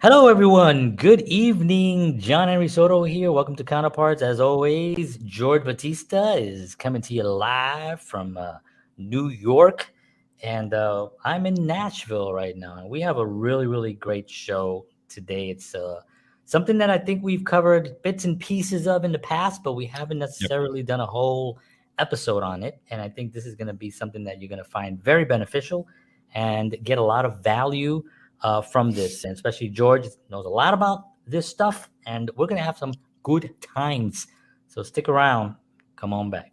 Hello, everyone. Good evening. John Henry Soto here. Welcome to Counterparts. As always, George Batista is coming to you live from New York. And I'm in Nashville right now. And we have a really, really great show today. It's something that I think we've covered bits and pieces of in the past, but we haven't Yep. necessarily done a whole episode on it. And I think this is going to be something that you're going to find very beneficial and get a lot of value from this, and especially George knows a lot about this stuff, and we're gonna have some good times. So stick around. Come on back.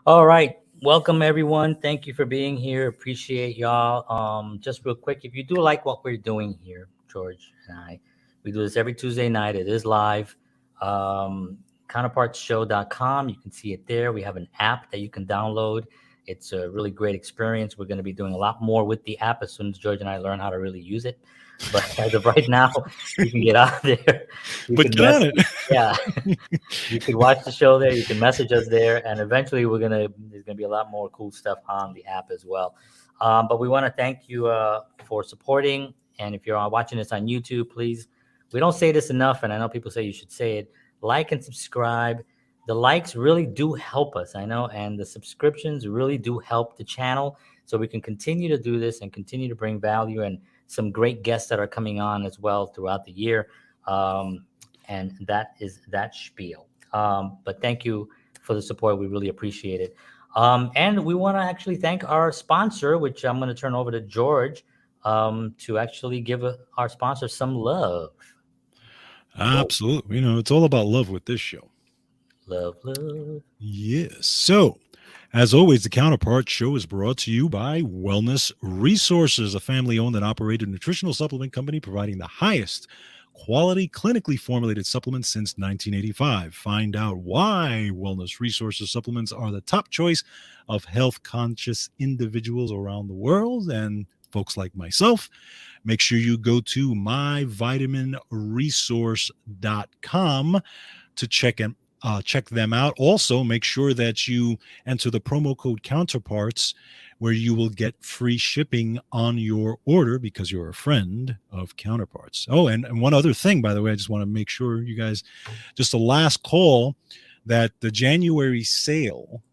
All right. Welcome everyone. Thank you for being here. Appreciate y'all. Just real quick, if you do like what we're doing here, George and I, we do this every Tuesday night. It is live. Counterpartsshow.com. You can see it there. We have an app that you can download. It's a really great experience. We're going to be doing a lot more with the app as soon as George and I learn how to really use it. But as of right now, you can get out there. You But can get on it. yeah. You can watch the show there. You can message us there, and eventually there's gonna be a lot more cool stuff on the app as well. But we want to thank you for supporting. And if you're watching this on YouTube, please, we don't say this enough, and I know people say you should say it. Like and subscribe. The likes really do help us, I know, and the subscriptions really do help the channel, so we can continue to do this and continue to bring value and some great guests that are coming on as well throughout the year. And that is that spiel. But thank you for the support. We really appreciate it. And we want to actually thank our sponsor, which I'm going to turn over to George to actually give our sponsor some love. Absolutely. It's all about love with this show. Love, love. Yes. So, as always, the Counterpart Show is brought to you by Wellness Resources, a family owned and operated nutritional supplement company providing the highest quality, clinically formulated supplements since 1985. Find out why Wellness Resources supplements are the top choice of health conscious individuals around the world and folks like myself. Make sure you go to myvitaminresource.com to check them out. Also, make sure that you enter the promo code Counterparts, where you will get free shipping on your order because you're a friend of Counterparts. Oh, and one other thing, by the way, I just want to make sure you guys, just a last call, that the January sale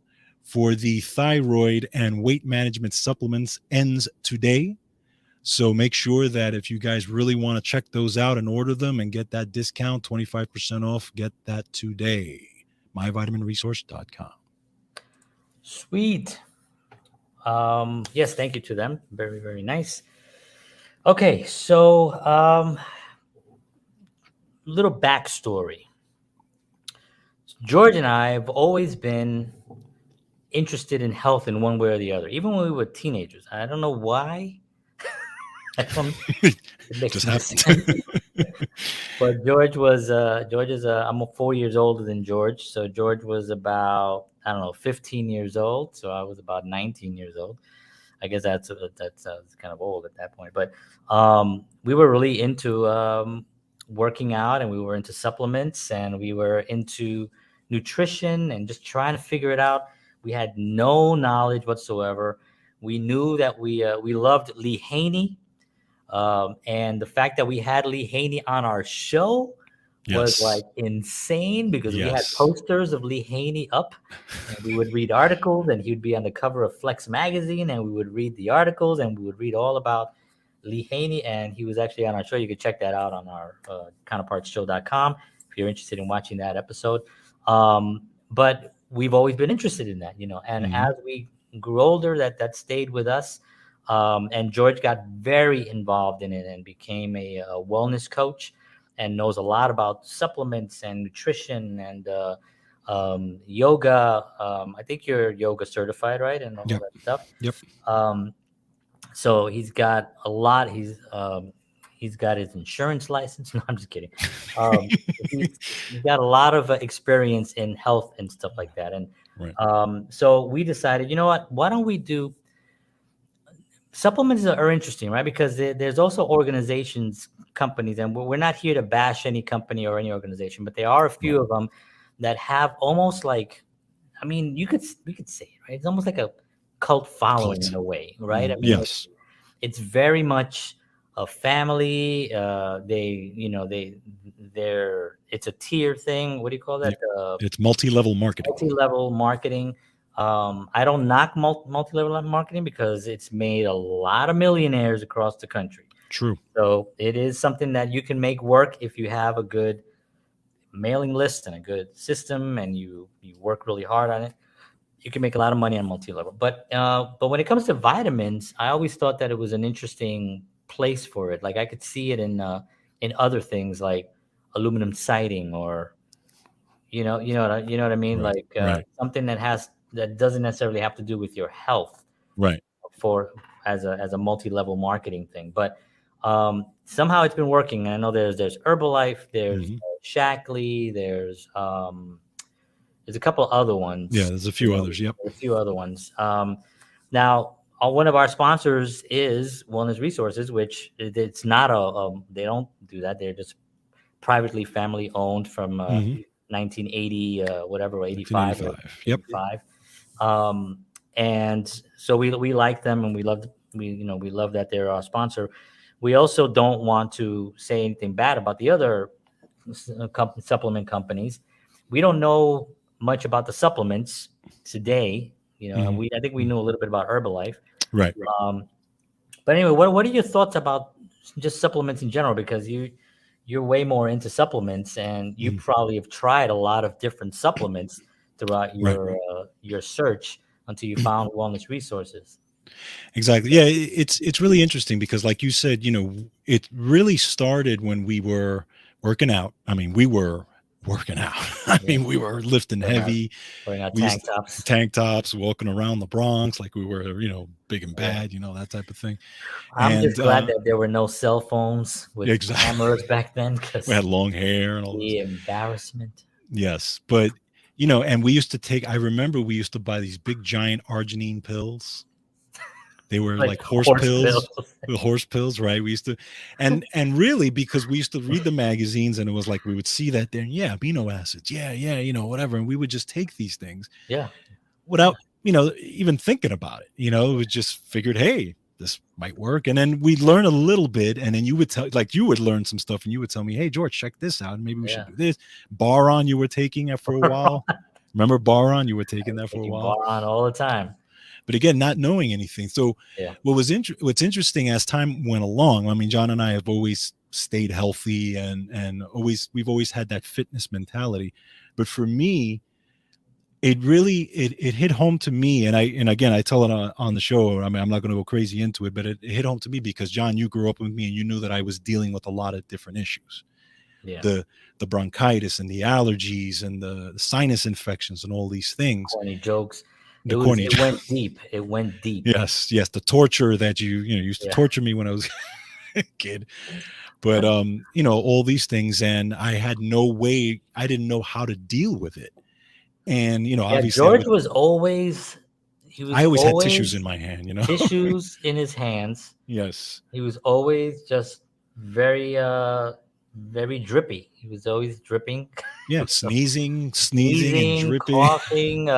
for the thyroid and weight management supplements ends today. So make sure that if you guys really want to check those out and order them and get that discount, 25% off, get that today. myvitaminresource.com. Sweet. Yes, thank you to them. Very, very nice. Okay, so little backstory. George and I have always been interested in health in one way or the other, even when we were teenagers. I don't know why. It makes Just no happened. sense. But George is I'm 4 years older than George, so George was about, I don't know, 15 years old, so I was about 19 years old. I guess that's kind of old at that point. But we were really into working out, and we were into supplements, and we were into nutrition, and just trying to figure it out. We had no knowledge whatsoever. We knew that we loved Lee Haney, and the fact that we had Lee Haney on our show was Yes. like insane, because we had Yes. posters of Lee Haney up, and we would read articles, and he would be on the cover of Flex magazine, and we would read the articles, and we would read all about Lee Haney, and he was actually on our show. You could check that out on our counterpartsshow.com if you're interested in watching that episode. But we've always been interested in that, and as we grew older, that stayed with us. And George got very involved in it and became a wellness coach, and knows a lot about supplements and nutrition and yoga. I think you're yoga certified, right? And all Yep. that stuff. Yep. So he's got a lot. He's got his insurance license. No, I'm just kidding. He's got a lot of experience in health and stuff like that. And Right. So we decided, you know what? Why don't we do supplements are interesting, right? Because there's also organizations, companies, and we're not here to bash any company or any organization, but there are a few Right. of them that have almost like, I mean, we could say it, right? It's almost like a cult following Cult. in a way, right? I mean, Yes. it's very much a family. It's a tier thing. What do you call that? It's multi-level marketing. Multi-level marketing. I don't knock multi-level marketing because it's made a lot of millionaires across the country. True. So it is something that you can make work if you have a good mailing list and a good system, and you work really hard on it. You can make a lot of money on multi-level. But when it comes to vitamins, I always thought that it was an interesting place for it. Like I could see it in other things like aluminum siding, or you know what I mean, Right. like Right. something that doesn't necessarily have to do with your health Right. for as a multi-level marketing thing. But somehow it's been working. And I know there's Herbalife, there's Shackley, there's a couple other ones. Yeah, there's a few others. Yep. There's a few other ones. Now, one of our sponsors is Wellness Resources, which it's not they don't do that. They're just privately family owned from 1980, whatever, 85. 1985. Yep. 85. And so we like them, and we love that they're our sponsor. We also don't want to say anything bad about the other supplement companies. We don't know much about the supplements today. I think we knew a little bit about Herbalife. Right. But anyway, what are your thoughts about just supplements in general? Because you're way more into supplements, and you probably have tried a lot of different supplements throughout your search until you found Wellness Resources. Exactly. Yeah, it's really interesting because, like you said, it really started when we were working out. I mean, we were working out. I mean, we were lifting heavy, wearing out tank tops, walking around the Bronx like we were, big and bad, that type of thing. I'm just glad that there were no cell phones with cameras back then, because we had long hair and all the embarrassment. Yes, but and we used to I remember we used to buy these big giant arginine pills. They were like horse pills, right? We used to, and really, because we used to read the magazines, and it was like we would see that there, amino acids, whatever, and we would just take these things, without even thinking about it. We just figured, hey, this might work, and then we'd learn a little bit, and then you would learn some stuff, and you would tell me, hey, George, check this out, and maybe we should do this. Boron, you were taking it for a while. Remember boron? You were taking that for a while. Boron all the time. But again, not knowing anything. So what's interesting as time went along, I mean, John and I have always stayed healthy, and we've always had that fitness mentality. But for me, it really it hit home to me, and again I tell it on the show. I mean, I'm not going to go crazy into it, but it hit home to me because, John, you grew up with me, and you knew that I was dealing with a lot of different issues. The bronchitis and the allergies and the sinus infections and all these things. Corny jokes. It went deep. It went deep. Yes. The torture that you used to torture me when I was a kid. But all these things, and I had no way. I didn't know how to deal with it. And obviously, George was always. I always had tissues in my hand. Tissues in his hands. Yes. He was always just very very drippy. He was always dripping. Yeah, sneezing, and dripping, coughing.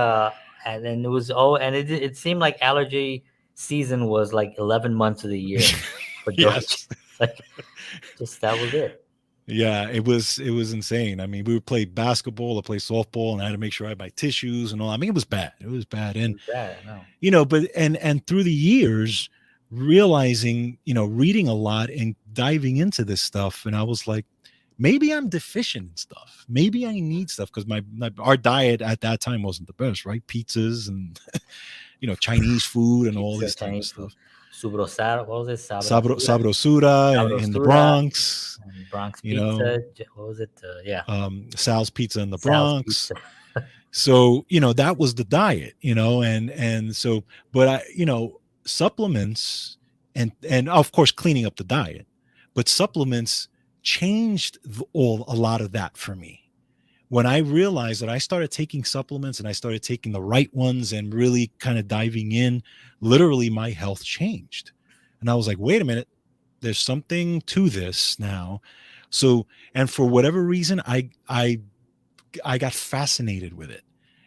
And then it seemed like allergy season was like 11 months of the year for George. Like, just that was it. Yeah, it was insane. I mean, we would play basketball or play softball, and I had to make sure I had my tissues and all. I mean, it was bad. And I know. But and through the years, realizing, reading a lot and diving into this stuff, and I was like, maybe I'm deficient in stuff. Maybe I need stuff, because our diet at that time wasn't the best, right? Pizzas and Chinese food and all this type of stuff. What was it? Sabrosura in the Bronx. Bronx pizza. What was it? Sal's Pizza in the Bronx. So that was the diet. And so, but supplements and of course cleaning up the diet, but supplements changed a lot of that for me, when I realized that I started taking supplements and I started taking the right ones and really kind of diving in, literally my health changed. And I was like, wait a minute, there's something to this now. So, and for whatever reason, I got fascinated with it.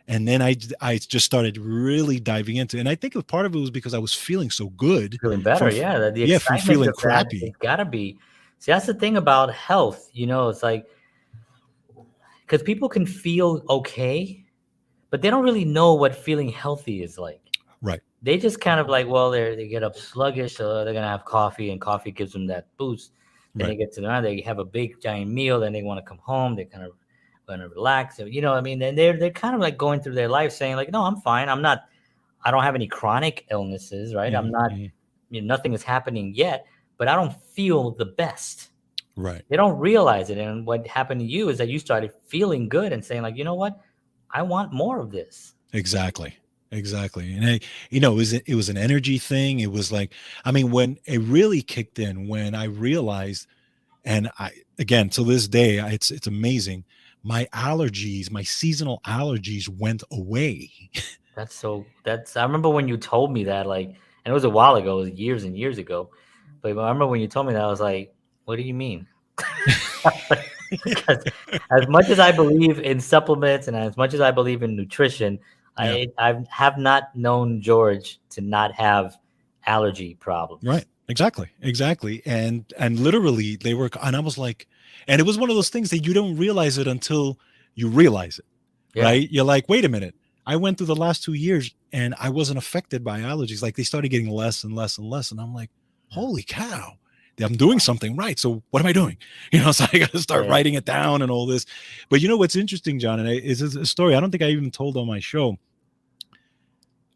And then I just started really diving into it. And I think a part of it was because I was feeling so good Feeling better, from, yeah. The yeah, from excitement feeling of that, crappy. it's gotta be. See, that's the thing about health, it's like, because people can feel okay, but they don't really know what feeling healthy is like. Right. They just kind of like, well, they get up sluggish, so they're gonna have coffee, and coffee gives them that boost. Then they Right. get to the they have a big giant meal, then they want to come home, they kind of want to relax. So, what I mean? Then they're kind of like going through their life saying like, no, I'm fine. I don't have any chronic illnesses, right? I'm not, Mhm. nothing is happening yet, but I don't feel the best. Right. They don't realize it. And what happened to you is that you started feeling good and saying like, you know what? I want more of this. Exactly. Exactly. And it was an energy thing. It was like, I mean, when it really kicked in, when I realized, and again, to this day, it's amazing. My allergies, my seasonal allergies went away. I remember when you told me that, like, and it was a while ago, it was years and years ago. But I remember when you told me that, I was like, what do you mean? Because as much as I believe in supplements and as much as I believe in nutrition, Yeah. I have not known George to not have allergy problems. Right. Exactly. And literally they were, and I was like, and it was one of those things that you don't realize it until you realize it. Yeah. Right. You're like, wait a minute. I went through the last 2 years and I wasn't affected by allergies. Like they started getting less and less and less. And I'm like, holy cow, I'm doing something right. So what am I doing? So I got to start writing it down and all this. But what's interesting, John, and is a story I don't think I even told on my show.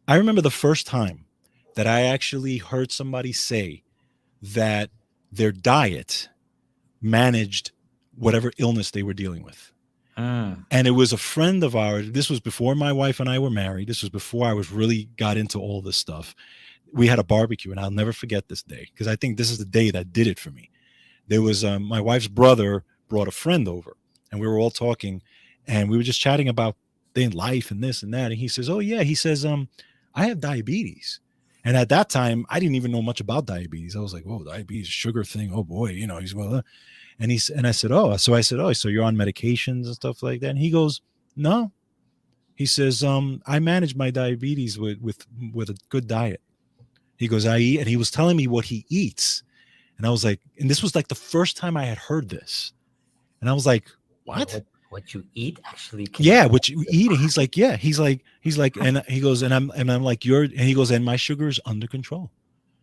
I remember the first time that I actually heard somebody say that their diet managed whatever illness they were dealing with. And it was a friend of ours. This was before my wife and I were married. This was before I was really got into all this stuff. We had a barbecue, and I'll never forget this day because I think this is the day that did it for me. There was my wife's brother brought a friend over, and we were all talking, and we were just chatting about life and this and that. And he says, "Oh yeah," he says, "I have diabetes." And at that time, I didn't even know much about diabetes. I was like, "Whoa, diabetes, sugar thing. Oh boy, he's well." And I said, "Oh," so I said, "Oh, so you're on medications and stuff like that?" And he goes, "No." He says, "I manage my diabetes with a good diet." He goes, "I eat," and he was telling me what he eats, and I was like, and this was like the first time I had heard this, and I was like, "What? What you eat actually?" Yeah, what you eat? And he's like, "Yeah." He's like, and he goes, and I'm like, and he goes, "And my sugar is under control."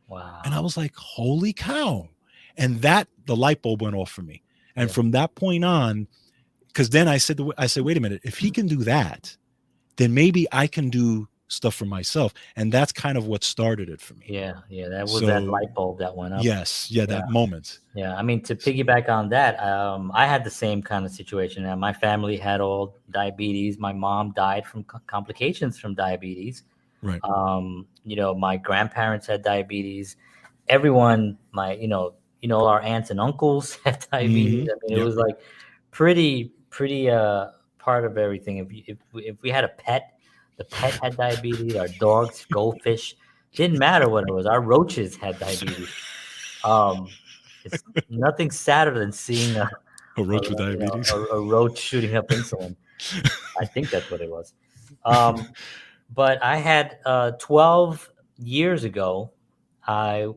Wow. And I was like, "Holy cow!" And that the light bulb went off for me. And from that point on, because then I said, wait a minute, if he can do that, then maybe I can do stuff for myself. And that's kind of what started it for me. Yeah. That was that light bulb that went up. Yes. Yeah. That moment. Yeah. I mean, to piggyback on that, I had the same kind of situation. My family had all diabetes. My mom died from complications from diabetes. Right. My grandparents had diabetes. Everyone, our aunts and uncles had diabetes. I mean, it was like pretty part of everything. If we had a pet, the pet had diabetes. Our dogs, goldfish, didn't matter what it was. Our roaches had diabetes. It's nothing sadder than seeing a roach with diabetes. A roach shooting up insulin. I think that's what it was. But I had 12 years ago, I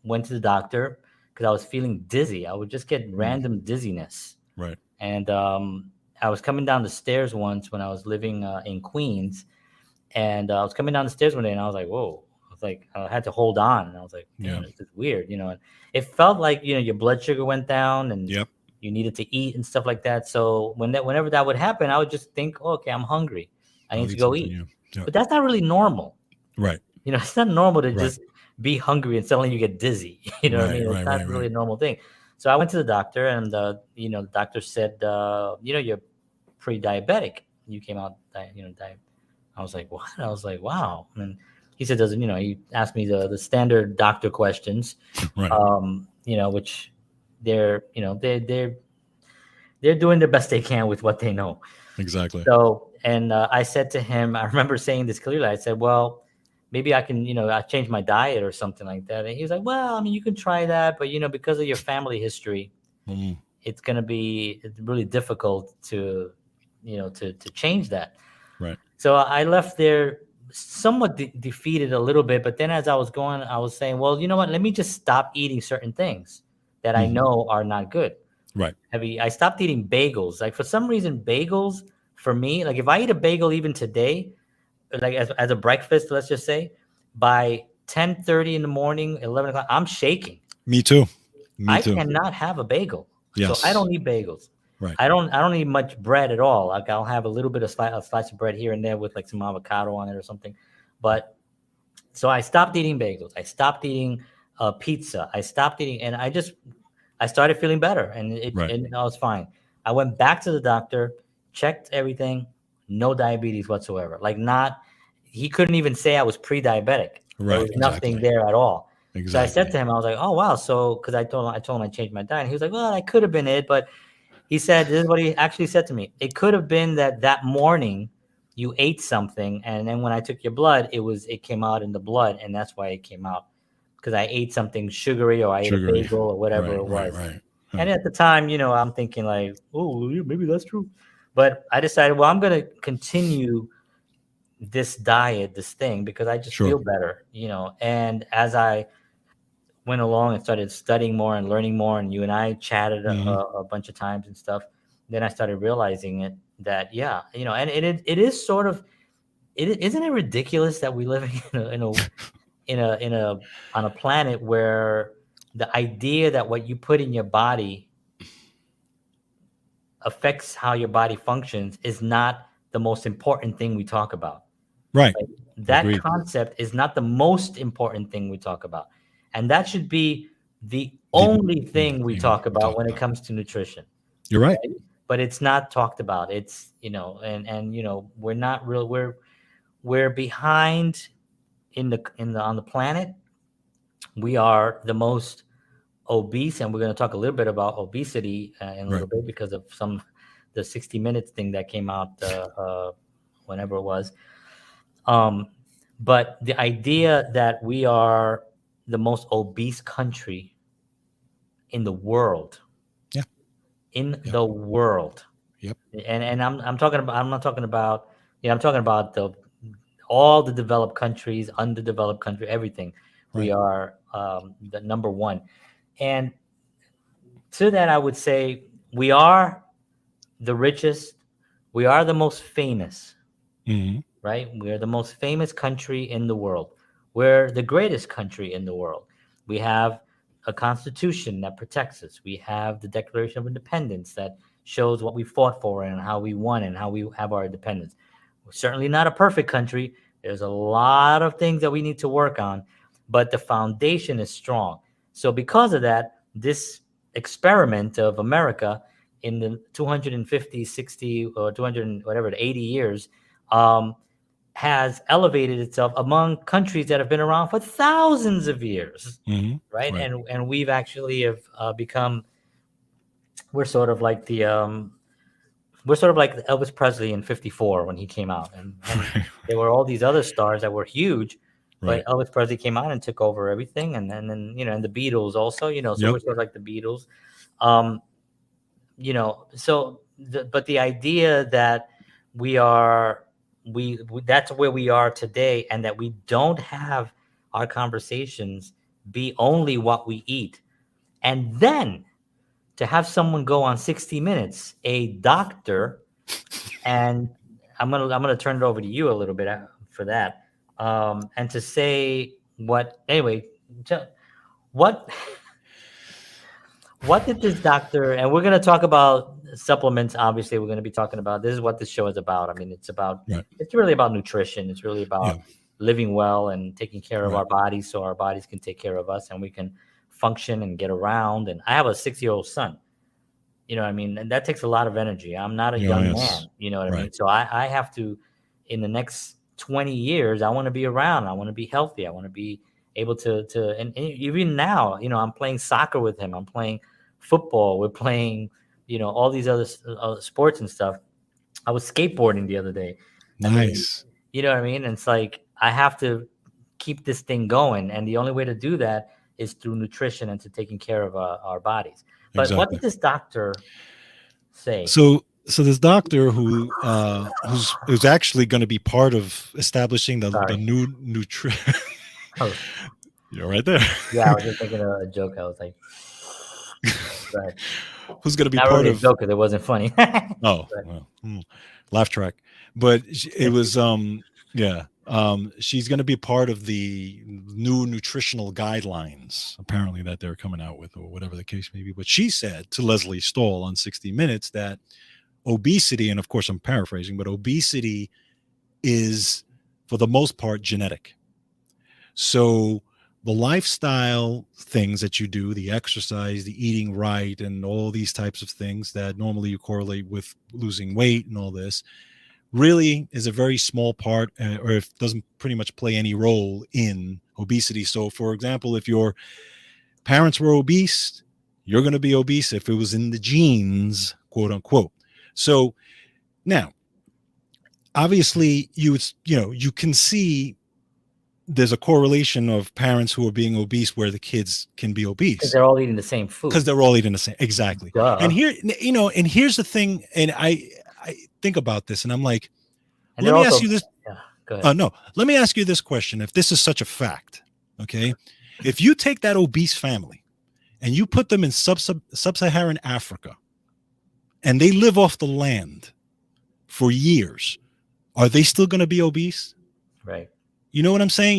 went to the doctor because I was feeling dizzy. I would just get random dizziness. Right. And I was coming down the stairs once when I was living in Queens. And I was coming down the stairs one day and I was like, whoa. I was like, I had to hold on. And I was like, this is weird. And it felt like, your blood sugar went down and you needed to eat and stuff like that. So whenever that would happen, I would just think, okay, I'm hungry. I need to go eat. Yeah. But that's not really normal. Right. It's not normal to just be hungry and suddenly you get dizzy. What I mean? It's not really a normal thing. So I went to the doctor and, the doctor said, you're pre-diabetic. You came out, I was like, what? I was like, wow. And he said, he asked me the standard doctor questions, which they're doing the best they can with what they know. Exactly. So, and I said to him, I remember saying this clearly. I said, well, maybe I can, I change my diet or something like that. And he was like, well, I mean, you can try that, but because of your family history, Mm, it's going to be really difficult to, to change that. right. So I left there somewhat defeated a little bit, but then as I was going, I was saying, well, you know what? Let me just stop eating certain things that I Mhm. know are not good. Right. I stopped eating bagels. Like for some reason, bagels for me, like if I eat a bagel even today, like as a breakfast, let's just say, by 10:30 in the morning, 11 o'clock, I'm shaking. Me too. Me I too. cannot have a bagel. So I Yes. don't eat bagels. Right. I don't eat much bread at all. Like I'll have a little bit of a slice of bread here and there with like some avocado on it or something. But so I stopped eating bagels. I stopped eating pizza. I stopped eating, and I started feeling better, and Right. I was fine. I went back to the doctor, checked everything, no diabetes whatsoever. Like not, he couldn't even say I was pre-diabetic. There Right. was nothing Exactly. there at all. So I said Exactly. to him, I was like, "Oh wow!" So because I told him I changed my diet, and he was like, "Well, that could have been it," but he said, "This is what he actually said to me. It could have been that morning you ate something, and then when I took your blood, it came out in the blood, and that's why it came out because I ate something sugary or I ate a Sugary. bagel or whatever Right. it Right. was." Right. Huh. And at the time, I'm thinking like, "Oh, yeah, maybe that's true," but I decided, well, I'm gonna continue this diet, this thing, because I just Sure. feel better, And as I went along and started studying more and learning more, and you and I chatted Hmm. a bunch of times and stuff, then I started realizing that yeah, and it is sort of isn't it ridiculous that we live in a on a planet where the idea that what you put in your body affects how your body functions is not the most important thing we talk about. Right. Like, that Agreed. concept is not the most important thing we talk about. And that should be the The only only thing we thing talk we about talk when it about. comes to nutrition. You're right. But it's not talked about. It's, and we're not real we're behind in the on the planet. We are the most obese, and we're going to talk a little bit about obesity in a Right. little bit because of the 60 minutes thing that came out whenever it was. Um, but the idea that we are the most obese country in the world, Yeah. in Yep. the world, Yep. and I'm talking about, I'm not talking about, I'm talking about all the developed countries, underdeveloped country, everything. We Right. are the number one, and to that I would say we are the richest, we are the most famous, Hmm. right? We're the most famous country in the world. We're the greatest country in the world. We have a constitution that protects us. We have the Declaration of Independence that shows what we fought for and how we won and how we have our independence. We're certainly not a perfect country. There's a lot of things that we need to work on, but the foundation is strong. So because of that, this experiment of America in the 250, 60, or 200, whatever, 80 years, um, has elevated itself among countries that have been around for thousands of years, Hmm. right? Right. And we've actually have become, we're sort of like we're sort of like Elvis Presley in '54 when he came out, and Right. there were all these other stars that were huge, but Right. Elvis Presley came out and took over everything, and then and the Beatles also, so Yep. we're sort of like the Beatles, um, so but the idea that we are that's where we are today, and that we don't have our conversations be only what we eat, and then to have someone go on 60 minutes, a doctor, and I'm gonna turn it over to you a little bit for that, and to say what anyway, what what did this doctor, and we're going to talk about supplements, obviously we're going to be talking about, this is what this show is about. I mean, Right. it's really about nutrition. It's really Yeah. about living well and taking care of Right. our bodies so our bodies can take care of us and we can function and get around. And I have a 6-year-old son, what I mean? And that takes a lot of energy. I'm not a Yeah. young Yes. man, you know what I Right. mean? So I have to, in the next 20 years, I want to be around. I want to be healthy. I want to be able and even now, I'm playing soccer with him. I'm playing football. We're playing, all these other sports and stuff. I was skateboarding the other day. I mean, Nice. you know what I mean? And it's like I have to keep this thing going, and the only way to do that is through nutrition and to taking care of our bodies. But what Exactly. did this doctor say? So this doctor who's actually going to be part of establishing the Sorry. new nutrition. Oh, You're right there. yeah, I was just thinking of a joke. I was like, right. Who's going to be Not part really a of? joke because it wasn't funny. Oh, Right. well, laugh track. But it was yeah. She's going to be part of the new nutritional guidelines, apparently, that they're coming out with, or whatever the case may be. But she said to Leslie Stahl on 60 Minutes that obesity, and of course I'm paraphrasing, but obesity is for the most part genetic. So the lifestyle things that you do, the exercise, the eating right, and all these types of things that normally you correlate with losing weight and all this, really is a very small part, or if doesn't pretty much play any role in obesity. So for example, if your parents were obese, you're going to be obese if it was in the genes, quote unquote. So now, obviously, you can see there's a correlation of parents who are being obese where the kids can be Because obese they're all eating the same food. because they're all eating the same. Exactly. Duh. And here, and here's the thing. And I think about this, and I'm like, And let they're me also, ask you this. yeah, go ahead. No, let me ask you this question. If this is such a fact, okay, if you take that obese family and you put them in sub-Saharan Africa, and they live off the land for years, are they still going to be obese? Right. You know what I'm saying?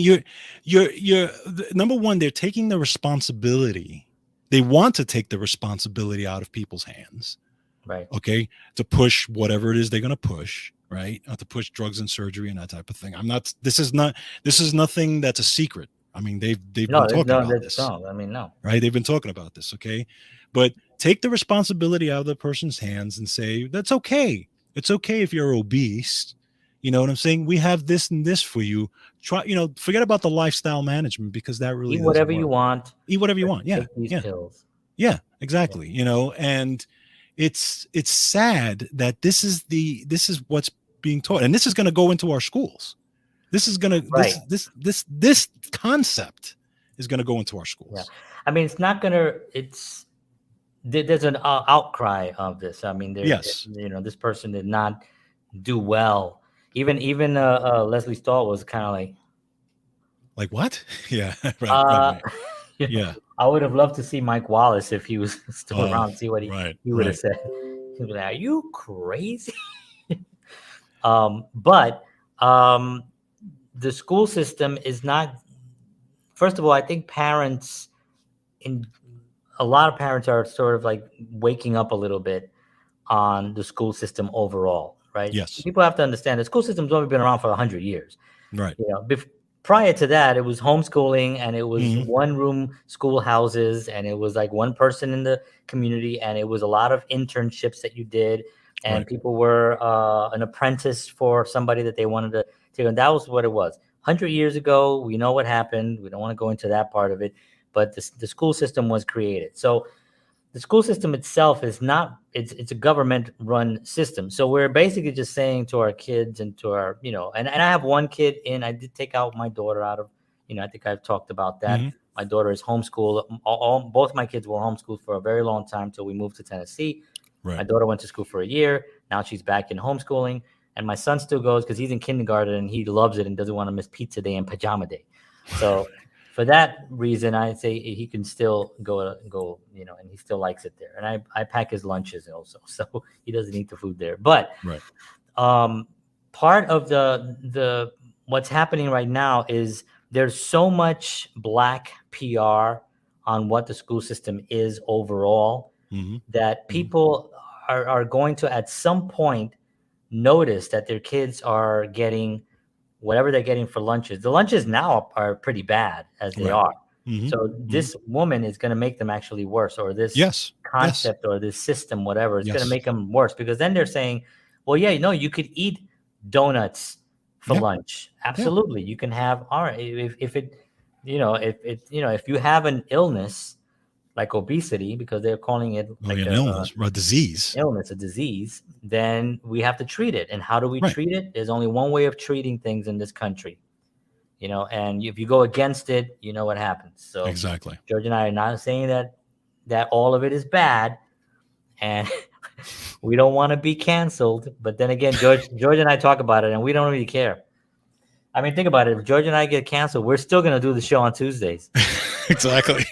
You're number one, they're taking the responsibility. They want to take the responsibility out of people's hands. Right. Okay. To push whatever it is they're going to push, right? To push drugs and surgery and that type of thing. This is nothing that's a secret. I mean, they've been talking about this. No, I mean, no. Right? They've been talking about this, okay? But take the responsibility out of the person's hands and say, that's okay. It's okay if you're obese. You know what I'm saying? We have this and this for you. Try, forget about the lifestyle management, because that really Eat whatever you want. Eat whatever you want. Yeah. Take these pills. Yeah, exactly. And it's sad that this is what's being taught. And this is going to go into our schools. This is going to, this concept is going to go into our schools. Yeah. I mean, it's not going to, there's an outcry of this. I mean, yes, this person did not do well. Even Leslie Stahl was kind of like what? Yeah. Right. Yeah. I would have loved to see Mike Wallace if he was still around, see what he would have said. He was like, are you crazy? But the school system is not, first of all, I think a lot of parents are sort of like waking up a little bit on the school system overall, right? Yes. People have to understand the school system's only been around for 100 years. Right. Prior to that, it was homeschooling, and it was one-room schoolhouses, and it was like one person in the community, and it was a lot of internships that you did, and people were an apprentice for somebody that they wanted to take. And that was what it was. 100 years ago, we know what happened. We don't want to go into that part of it, but the school system was created. So the school system itself is not, it's a government run system. So we're basically just saying to our kids and to our, and I have one kid I did take out my daughter out of, I think I've talked about that. My daughter is homeschooled. Both my kids were homeschooled for a very long time till we moved to Tennessee. Right. My daughter went to school for a year. Now she's back in homeschooling. And my son still goes because he's in kindergarten and he loves it and doesn't want to miss pizza day and pajama day. So for that reason, I'd say he can still go, and he still likes it there. And I pack his lunches also, so he doesn't eat the food there. But part of the what's happening right now is there's so much black PR on what the school system is overall that people are going to at some point notice that their kids are getting whatever they're getting for lunches. The lunches now are pretty bad as they are. So this woman is going to make them actually worse, or this concept or this system, whatever, it's going to make them worse, because then they're saying, well, you could eat donuts for lunch. Absolutely. You can have, all right, if you have an illness, like obesity, because they're calling it like an illness, a disease. a disease, then we have to treat it. And how do we Right. treat it? There's only one way of treating things in this country, you know, and if you go against it, you know what happens. So Exactly. George and I are not saying that all of it is bad, and we don't want to be canceled. But then again, George and I talk about it, and we don't really care. I mean, think about it. If George and I get canceled, we're still going to do the show on Tuesdays. Exactly.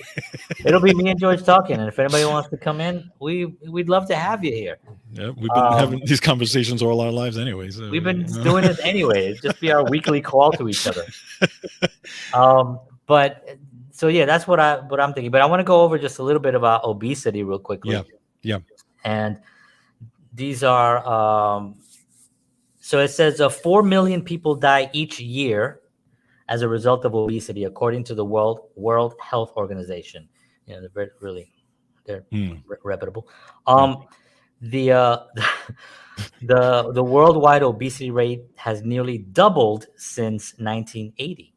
It'll be me and George talking, and if anybody wants to come in, we'd love to have you here. Yeah, we've been having these conversations all our lives anyway. So, We've been doing this anyway. It'd just be our weekly call to each other. But so yeah, that's what I'm thinking. But I want to go over just a little bit about obesity real quickly. Yeah. And these are so it says 4 million people die each year as a result of obesity, according to the World Health Organization. You know, they're reputable. The worldwide obesity rate has nearly doubled since 1980.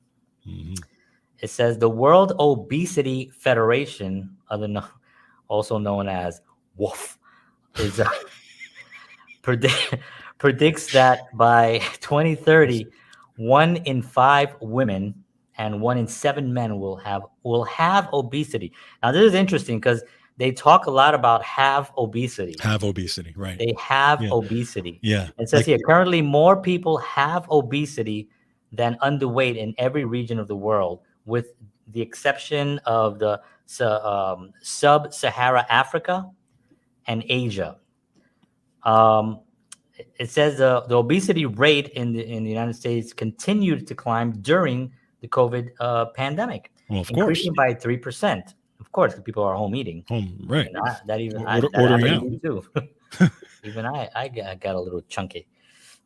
Mm-hmm. It says the World Obesity Federation, also known as WOF, is predicts that by 2030, 1 in 5 women and 1 in 7 men will have obesity. Now, this is interesting because they talk a lot about have obesity. Have obesity, right? They have obesity. Yeah. It says here, currently more people have obesity than underweight in every region of the world, with the exception of the sub-Sahara Africa and Asia. It says the obesity rate in the United States continued to climb during the COVID pandemic, increasing by 3%. Of course, people are home eating. Right. Ordering out too. Even I got a little chunky.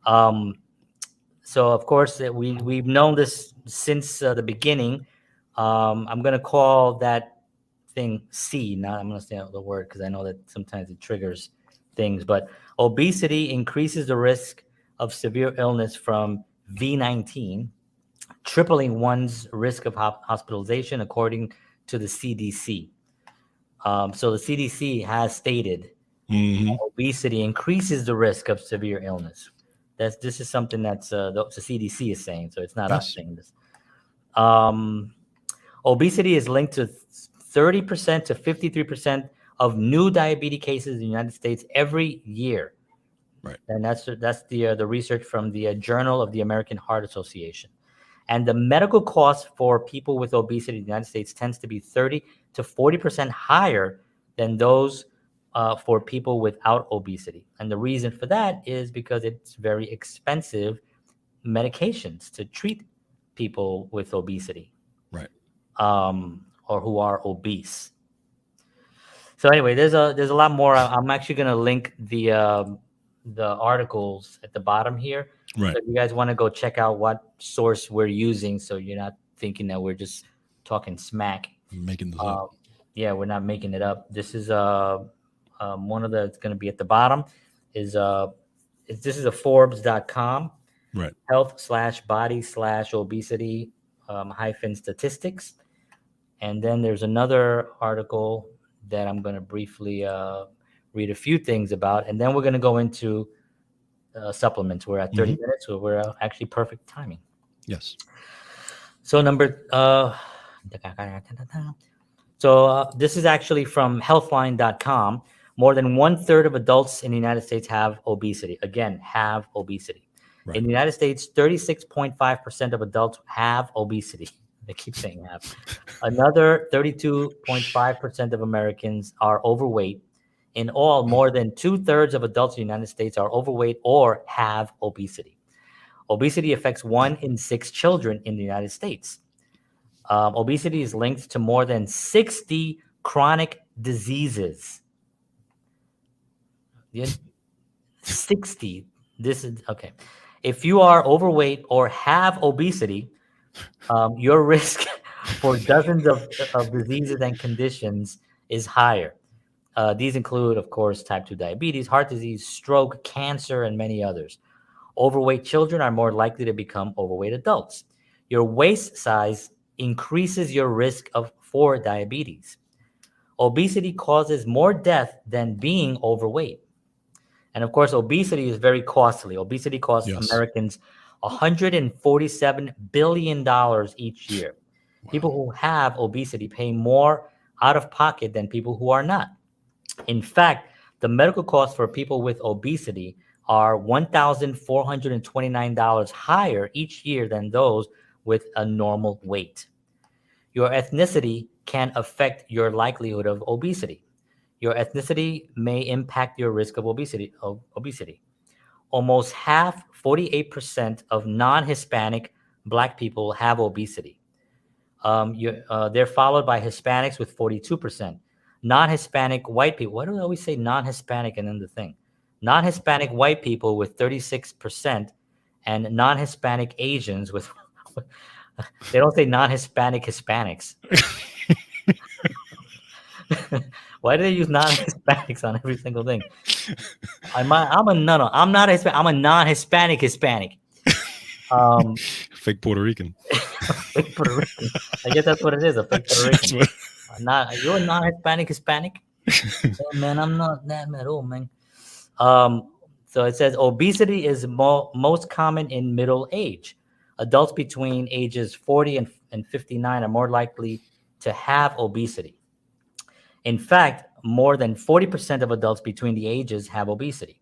So of course we've known this since the beginning. I'm gonna call that thing C. Now I'm gonna say the word because I know that sometimes it triggers things. But obesity increases the risk of severe illness from V19, tripling one's risk of hospitalization, according to the CDC. So the CDC has stated obesity increases the risk of severe illness. This is something that's the CDC is saying, so it's not us saying this. Obesity is linked to 30% to 53% of new diabetes cases in the United States every year. Right. And that's the research from the Journal of the American Heart Association. And the medical cost for people with obesity in the United States tends to be 30 to 40% higher than those for people without obesity. And the reason for that is because it's very expensive medications to treat people with obesity. Right. Or who are obese. So anyway, there's a lot more. I'm actually going to link the articles at the bottom here. Right. So if you guys want to go check out what source we're using, so you're not thinking that we're just talking smack. Making this up. Yeah, we're not making it up. This is one of the. It's going to be at the bottom. This is a Forbes.com. Right. Health/body/obesity hyphen statistics. And then there's another article that I'm going to briefly read a few things about. And then we're going to go into supplements. We're at 30 minutes, so we're actually perfect timing. Yes. So this is actually from healthline.com. More than 1/3 of adults in the United States have obesity. Again, have obesity. Right. In the United States, 36.5% of adults have obesity. They keep saying have. Another 32.5% of Americans are overweight. In all, more than 2/3 of adults in the United States are overweight or have obesity. Obesity affects 1 in 6 children in the United States. Obesity is linked to more than 60 chronic diseases. 60. This is okay. If you are overweight or have obesity, your risk for dozens of diseases and conditions is higher. These include, of course, type 2 diabetes, heart disease, stroke, cancer, and many others. Overweight children are more likely to become overweight adults. Your waist size increases your risk for diabetes. Obesity causes more death than being overweight. And of course, obesity is very costly. Obesity costs Yes. Americans $147 billion each year. Wow. People who have obesity pay more out of pocket than people who are not. In fact, the medical costs for people with obesity are $1,429 higher each year than those with a normal weight. Your ethnicity can affect your likelihood of obesity. Your ethnicity may impact your risk of obesity. Almost half, 48% of non-Hispanic Black people have obesity. They're followed by Hispanics with 42%. Non-Hispanic white people. Why do I always say non-Hispanic and then the thing? Non-Hispanic white people with 36%, and non-Hispanic Asians with. They don't say non-Hispanic Hispanics. Why do they use non-Hispanics on every single thing? I'm not Hispanic. I'm a non-Hispanic Hispanic. Fake Puerto Rican. Fake Puerto Rican. I guess that's what it is. A fake Puerto That's Rican. You're a non-Hispanic Hispanic. Yeah, man, I'm not that at all, man. So it says obesity is most common in middle age. Adults between ages 40 and 59 are more likely to have obesity. In fact, more than 40% of adults between the ages have obesity.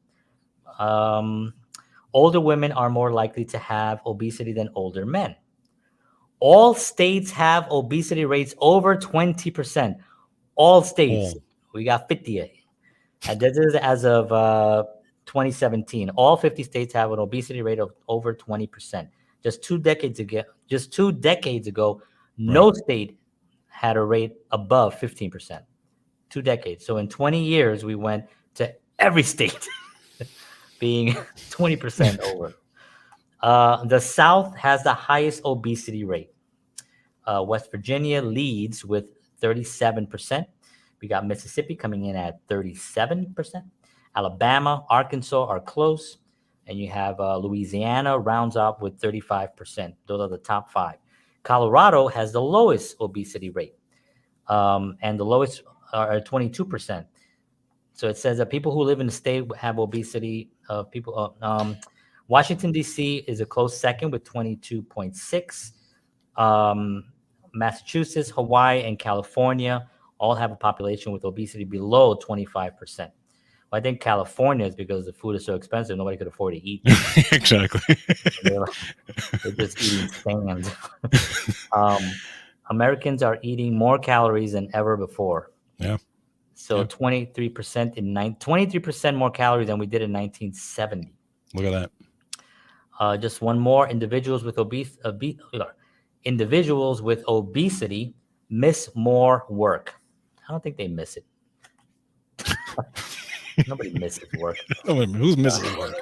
Older women are more likely to have obesity than older men. All states have obesity rates over 20%. All states. We got 58. And this is as of 2017. All 50 states have an obesity rate of over 20%. Just two decades ago, no state had a rate above 15%. 2 decades. So in 20 years, we went to every state being 20% over. The South has the highest obesity rate. West Virginia leads with 37%. We got Mississippi coming in at 37%. Alabama, Arkansas are close. And you have Louisiana rounds up with 35%. Those are the top 5. Colorado has the lowest obesity rate. And the lowest are 22%. So it says that people who live in the state have obesity. Washington, D.C. is a close second with 22.6. Massachusetts, Hawaii, and California all have a population with obesity below 25%. Well, I think California is because the food is so expensive, nobody could afford to eat. Exactly. They're just eating sand. Americans are eating more calories than ever before. Yeah. So 23% more calories than we did in 1970. Look at that. Just one more. Individuals with obesity miss more work. I don't think they miss it. Nobody misses work. Who's missing work?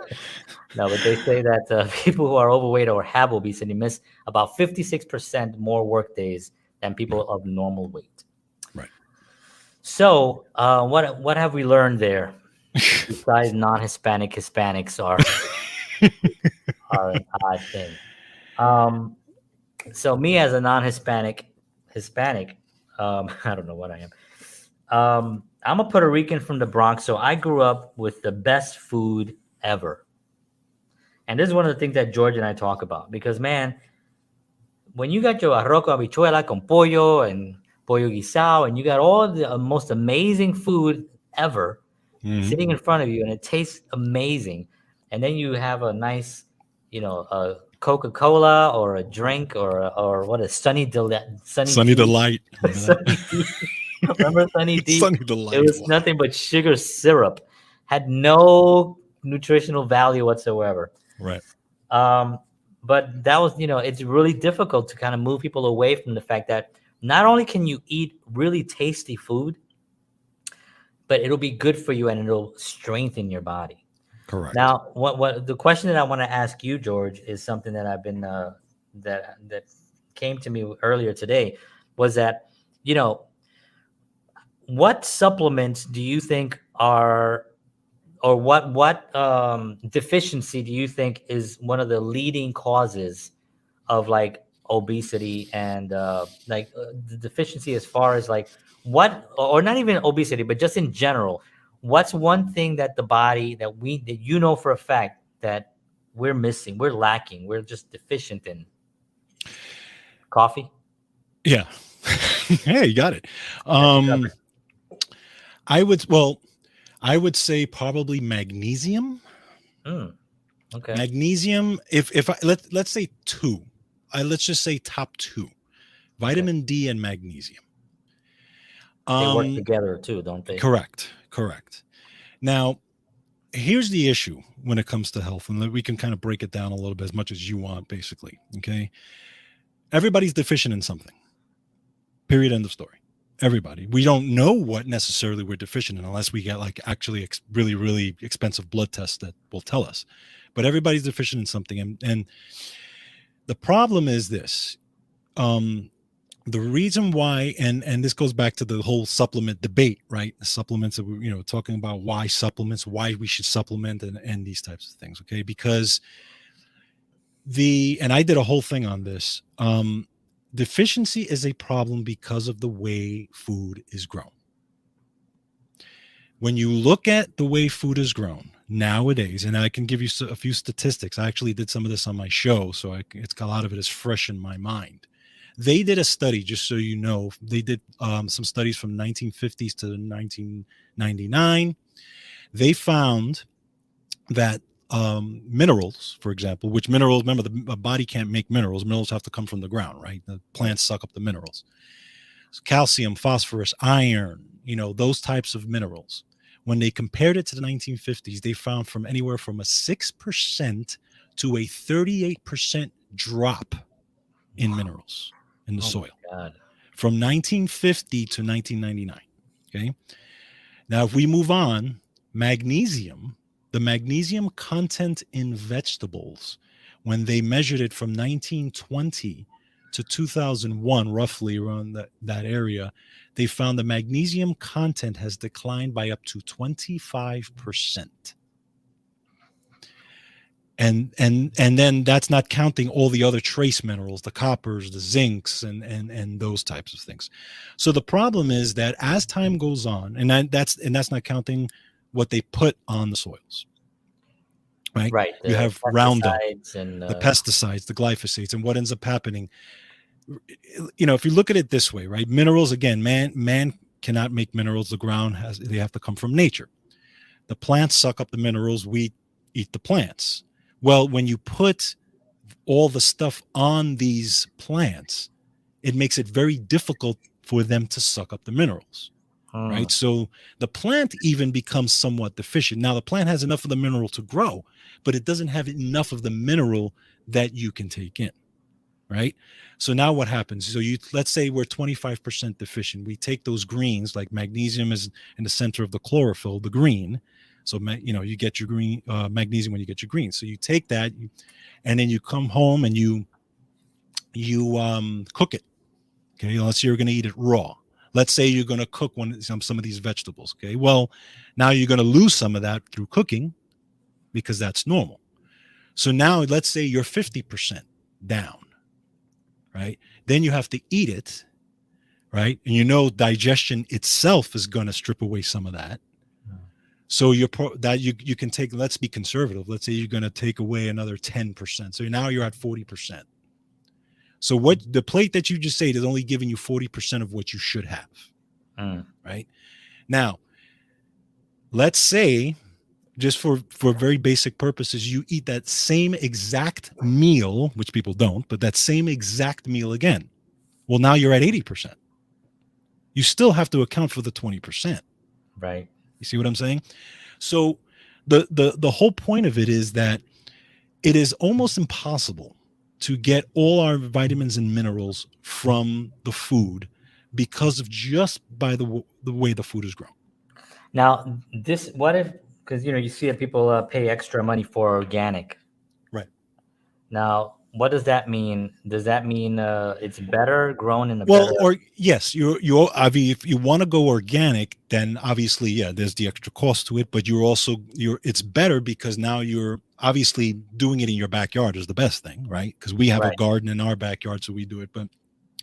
No, but they say that people who are overweight or have obesity miss about 56% more work days than people of normal weight. Right. So what have we learned there? Besides non-Hispanic Hispanics are an odd thing. So me as a non-Hispanic Hispanic, I don't know what I am. I'm a Puerto Rican from the Bronx, so I grew up with the best food ever. And this is one of the things that George and I talk about because, man, when you got your arroz con habichuela con pollo and pollo guisado, and you got all the most amazing food ever sitting in front of you, and it tastes amazing, and then you have a nice, a Coca-Cola or a drink or what is Sunny Delight? Sunny Delight. Sunny D. Remember Sunny D? Sunny Delight. It was nothing but sugar syrup. Had no nutritional value whatsoever. Right. But that was, it's really difficult to kind of move people away from the fact that not only can you eat really tasty food, but it'll be good for you and it'll strengthen your body. Correct. Now, what the question that I want to ask you, George, is something that I've been that came to me earlier today, was that what supplements do you think are, or what deficiency do you think is one of the leading causes of like obesity and the deficiency as far as like what, or not even obesity, but just in general, what's one thing that the body that you know for a fact that we're missing, we're lacking, we're just deficient in? Coffee? Yeah. Hey, you got it. I would say probably magnesium. Okay. Magnesium. If let's say two, let's just say top two, vitamin D and magnesium. They work together too, don't they? Correct. Now, here's the issue when it comes to health, and we can kind of break it down a little bit as much as you want, basically. Okay. Everybody's deficient in something. Period. End of story. Everybody. We don't know what necessarily we're deficient in unless we get like actually really, really expensive blood tests that will tell us. But everybody's deficient in something. And the problem is this. The reason why, and this goes back to the whole supplement debate, right? The supplements that we're, talking about why supplements, why we should supplement and these types of things. Okay. Because and I did a whole thing on this. Deficiency is a problem because of the way food is grown. When you look at the way food is grown nowadays, and I can give you a few statistics. I actually did some of this on my show, so a lot of it is fresh in my mind. They did a study, just so you know. They did some studies from 1950s to 1999. They found that minerals, for example, which minerals, remember, the body can't make minerals. Minerals have to come from the ground, right? The plants suck up the minerals. So calcium, phosphorus, iron, those types of minerals. When they compared it to the 1950s, they found from anywhere from a 6% to a 38% drop in minerals in the soil from 1950 to 1999. Okay. Now, if we move on, magnesium, the magnesium content in vegetables, when they measured it from 1920 to 2001, roughly around that area, they found the magnesium content has declined by up to 25%. And then that's not counting all the other trace minerals, the coppers, the zincs, and those types of things. So the problem is that as time goes on, and that's not counting what they put on the soils, right? You have Roundup, and the pesticides, the glyphosates, and what ends up happening. If you look at it this way, right? Minerals, again, man cannot make minerals. The ground they have to come from nature. The plants suck up the minerals. We eat the plants. Well, when you put all the stuff on these plants, it makes it very difficult for them to suck up the minerals, right? So the plant even becomes somewhat deficient. Now, the plant has enough of the mineral to grow, but it doesn't have enough of the mineral that you can take in, right? So now what happens? So let's say we're 25% deficient. We take those greens, like magnesium is in the center of the chlorophyll, the green. So, you get your green magnesium when you get your green. So you take that, and then you come home and you cook it. Okay, let's say you're going to eat it raw. Let's say you're going to cook some of these vegetables. Okay, well, now you're going to lose some of that through cooking because that's normal. So now let's say you're 50% down, right? Then you have to eat it, right? And digestion itself is going to strip away some of that. So you can take, let's be conservative. Let's say you're going to take away another 10%. So now you're at 40%. So what the plate that you just ate is only giving you 40% of what you should have. Right? Now, let's say, just for very basic purposes, you eat that same exact meal, which people don't, but that same exact meal again. Well, now you're at 80%. You still have to account for the 20%. Right. You see what I'm saying? So the whole point of it is that it is almost impossible to get all our vitamins and minerals from the food because of just by the way the food is grown. Now, what if, because you see that people pay extra money for organic. Right. Now, what does that mean? Does that mean it's better grown in a Well, better? or yes, I mean, if you want to go organic, then obviously, yeah, there's the extra cost to it, but it's better because now you're obviously doing it in your backyard is the best thing, right? Because we have a Right. garden in our backyard, so we do it,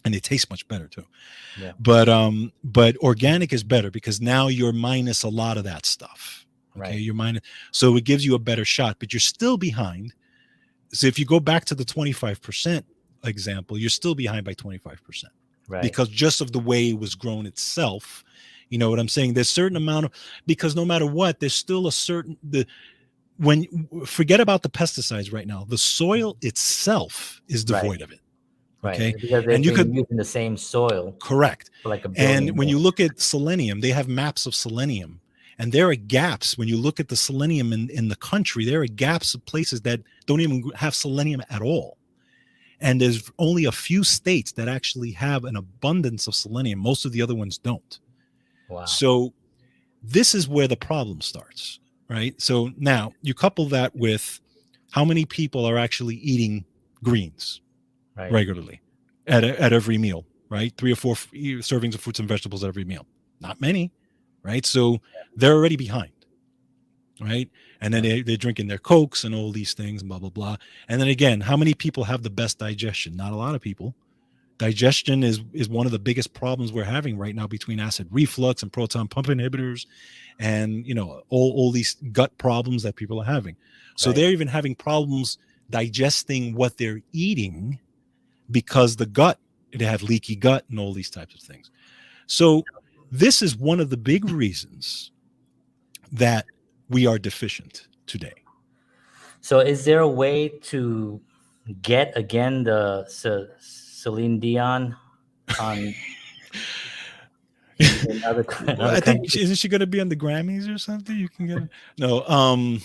and it tastes much better too. Yeah. But organic is better because now you're minus a lot of that stuff. Okay, Right. you're minus, so it gives you a better shot, but you're still behind. So if you go back to the 25% example, you're still behind by 25%. Right. Because just of the way it was grown itself, you know what I'm saying? There's certain amount of, because no matter what, there's still a certain, forget about the pesticides right now, the soil itself is devoid of it. Okay. Right. Because And they've you been could, using the same soil correct. for like a billion And when you years. look at selenium, they have maps of selenium. And there are gaps when you look at the selenium in the country, there are gaps of places that don't even have selenium at all. And there's only a few states that actually have an abundance of selenium. Most of the other ones don't. Wow. So this is where the problem starts, right? So now you couple that with how many people are actually eating greens Right. regularly at every meal, right? 3 or 4 servings of fruits and vegetables at every meal. Not many, right? So they're already behind. Right. And then they're drinking their Cokes and all these things and blah, blah, blah. And then again, how many people have the best digestion? Not a lot of people. Digestion is one of the biggest problems we're having right now between acid reflux and proton pump inhibitors and, you know, all these gut problems that people are having. So Right. they're even having problems digesting what they're eating because the gut, they have leaky gut and all these types of things. So this is one of the big reasons that we are deficient today. So is there a way to get again the Celine Dion on in other Well, I think countries? isn't she going to be on the Grammys or something? You can get no.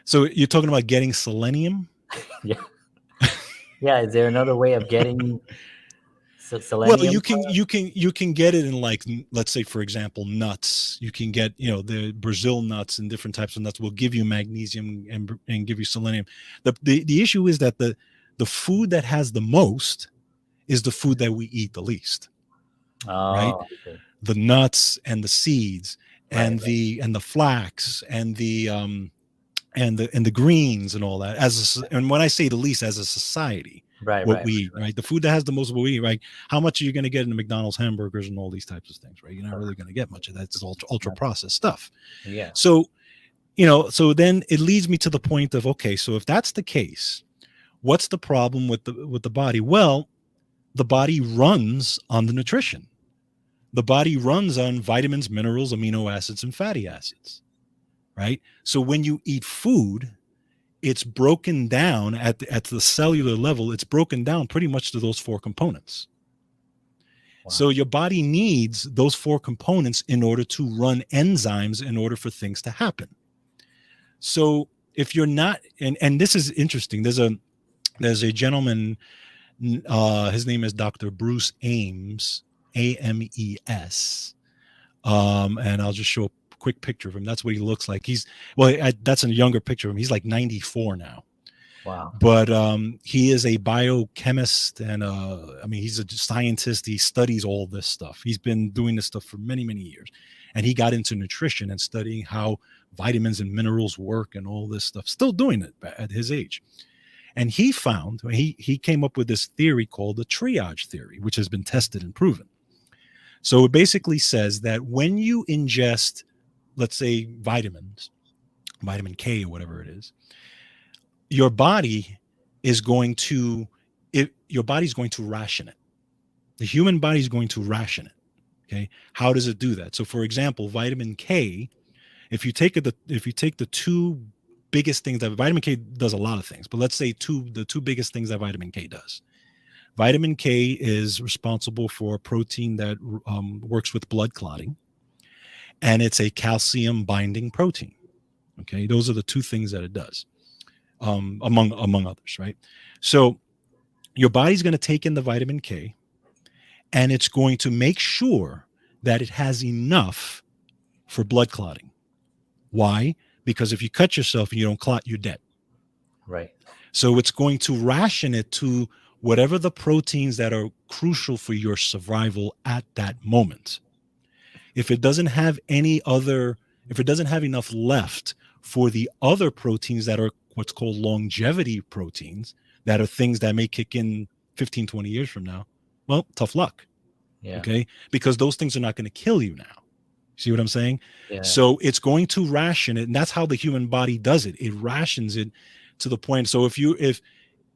So you're talking about getting selenium? Yeah. Yeah. Is there another way of getting Well, selenium? you can get it in, like, let's say, for example, nuts. You can get, you know, the Brazil nuts and different types of nuts will give you magnesium and give you selenium. The issue is that the food that has the most is the food that we eat the least. Right? Oh, okay. The nuts and the seeds and Right. the flax and the greens and all that. And when I say the least, as a society, Right. what Right. we eat, right? The food that has the most, what we eat, right? How much are you going to get in the McDonald's hamburgers and all these types of things, right? You're not really going to get much of that. It's ultra processed stuff. Yeah. So, you know, so then it leads me to the point of, okay, so if that's the case, what's the problem with the body? Well, the body runs on the nutrition. The body runs on vitamins, minerals, amino acids, and fatty acids, right? So when you eat food, it's broken down at the cellular level. It's broken down pretty much to those 4 components. Wow. So your body needs those 4 components in order to run enzymes in order for things to happen. So if you're not, and this is interesting, there's a gentleman, his name is Dr. Bruce Ames, AMES. And I'll just show a quick picture of him. That's what he looks like. That's a younger picture of him. He's like 94 now. Wow. But he is a biochemist and I mean, he's a scientist. He studies all this stuff. He's been doing this stuff for many, many years. And he got into nutrition and studying how vitamins and minerals work and all this stuff, still doing it at his age. And he found, he came up with this theory called the triage theory, which has been tested and proven. So it basically says that when you ingest, let's say, vitamins, vitamin K or whatever it is, your body is going to ration it. The human body is going to ration it. Okay. How does it do that? So for example, vitamin K, if you take the 2 biggest things that vitamin K does, a lot of things, but let's say the two biggest things that vitamin K does. Vitamin K is responsible for a protein that works with blood clotting, and it's a calcium binding protein. Okay, those are the 2 things that it does, among others, right? So your body's going to take in the vitamin K, and it's going to make sure that it has enough for blood clotting. Why? Because if you cut yourself and you don't clot, you're dead. Right. So it's going to ration it to whatever the proteins that are crucial for your survival at that moment. If it doesn't have if it doesn't have enough left for the other proteins that are what's called longevity proteins, that are things that may kick in 15, 20 years from now, well, tough luck. Yeah. Okay. Because those things are not going to kill you now. See what I'm saying? Yeah. So it's going to ration it. And that's how the human body does it. It rations it to the point. So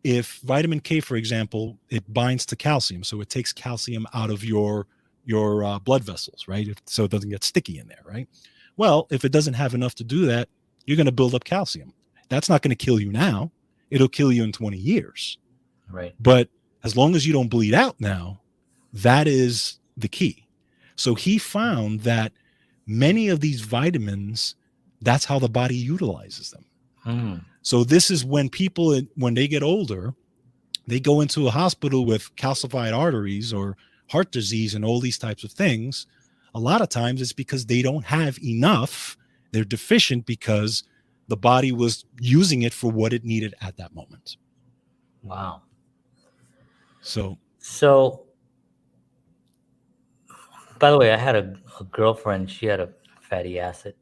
if vitamin K, for example, it binds to calcium. So it takes calcium out of your blood vessels, right? So it doesn't get sticky in there, right? Well, if it doesn't have enough to do that, you're going to build up calcium. That's not going to kill you now. It'll kill you in 20 years. Right. But as long as you don't bleed out now, that is the key. So he found that many of these vitamins, that's how the body utilizes them. So this is when people, when they get older, they go into a hospital with calcified arteries or heart disease and all these types of things. A lot of times it's because they don't have enough. They're deficient because the body was using it for what it needed at that moment. Wow. So, by the way, I had a girlfriend. She had a fatty acid.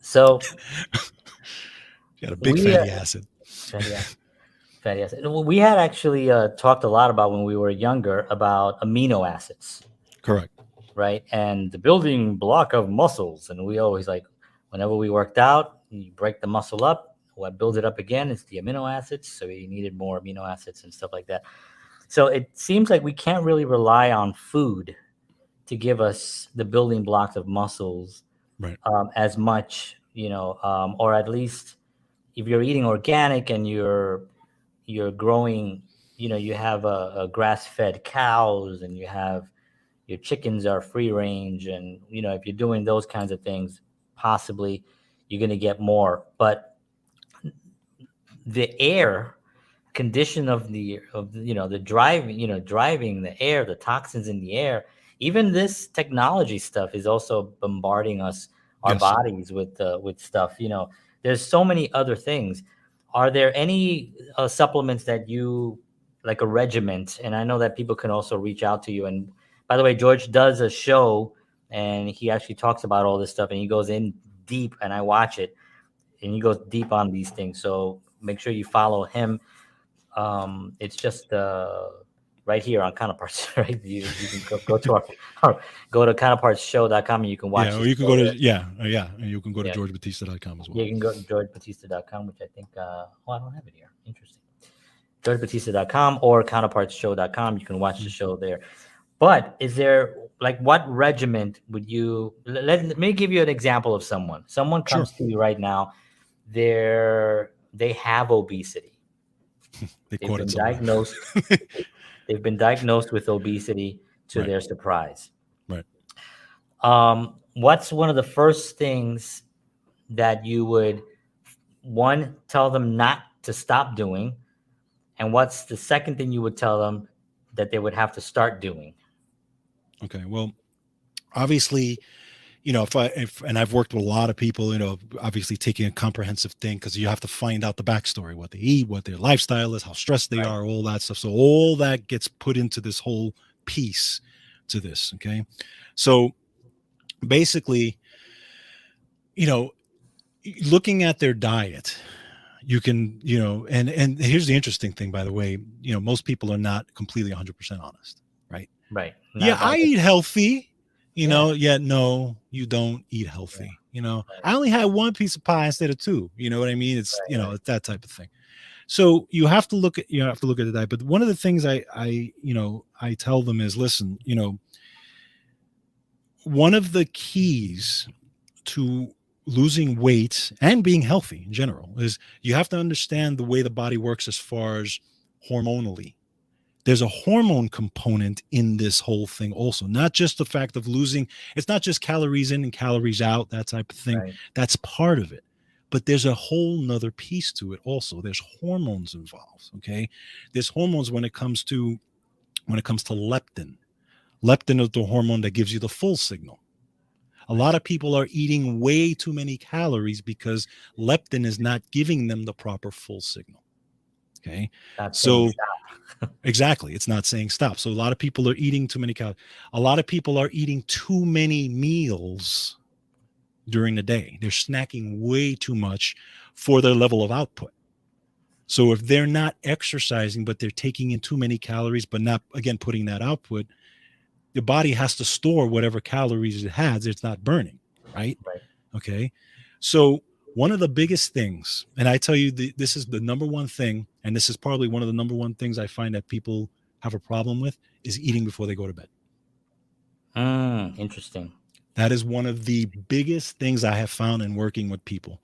So, you got a big fatty acid. Fatty acid. We had actually talked a lot about when we were younger about amino acids. Correct. Right. And the building block of muscles. And we always whenever we worked out, you break the muscle up. What builds it up again is the amino acids. So you needed more amino acids and stuff like that. So it seems like we can't really rely on food to give us the building blocks of muscles, right? As much, or at least if you're eating organic and you're growing, you have a grass-fed cows and you have your chickens are free range, and if you're doing those kinds of things, possibly you're going to get more. But the air condition of the driving the air, the toxins in the air, even this technology stuff is also bombarding our Yes. bodies with stuff. There's so many other things. Are there any supplements that you like, a regiment? And I know that people can also reach out to you. And by the way, George does a show and he actually talks about all this stuff and he goes in deep, and I watch it, and he goes deep on these things. So make sure you follow him. It's just right here on Counterparts, right? You can go to go to counterpartsshow.com and you can watch. Yeah, or you can go to you can go to georgebatista.com as well. Yeah, you can go to georgebatista.com, which I think I don't have it here. Interesting. georgebatista.com or counterpartsshow.com. You can watch the show there. But is there, what regiment would you let me give you an example of someone. Someone comes to you right now. They have obesity. They've been diagnosed. They've been diagnosed with obesity to their surprise. Right. What's one of the first things that you would, one, tell them not to stop doing, and what's the second thing you would tell them that they would have to start doing? Okay. Well, obviously, if I've worked with a lot of people, obviously taking a comprehensive thing, because you have to find out the backstory, what they eat, what their lifestyle is, how stressed they are, all that stuff. So all that gets put into this whole piece to this. Okay. So basically, looking at their diet, you can, and here's the interesting thing, by the way, most people are not completely 100% honest, right? Right. I eat healthy, yet no, you don't eat healthy. I only had one piece of pie instead of two. You know what I mean? It's, it's that type of thing. So you have to look at the diet. But one of the things I tell them is, listen, one of the keys to losing weight and being healthy in general is you have to understand the way the body works as far as hormonally. There's a hormone component in this whole thing also, not just the fact of losing. It's not just calories in and calories out, that type of thing. Right. That's part of it. But there's a whole nother piece to it also. There's hormones involved. Okay. There's hormones when it comes to leptin. Leptin is the hormone that gives you the full signal. A lot of people are eating way too many calories because leptin is not giving them the proper full signal. Okay. Not saying So exactly, it's not saying stop. So a lot of people are eating too many calories. A lot of people are eating too many meals during the day. They're snacking way too much for their level of output. So if they're not exercising, but they're taking in too many calories, but not, again, putting that output, the body has to store whatever calories it has. It's not burning, right? Right. Okay. So one of the biggest things, and I tell you, this is the number one thing, and this is probably one of the number one things I find that people have a problem with, is eating before they go to bed. Interesting. That is one of the biggest things I have found in working with people,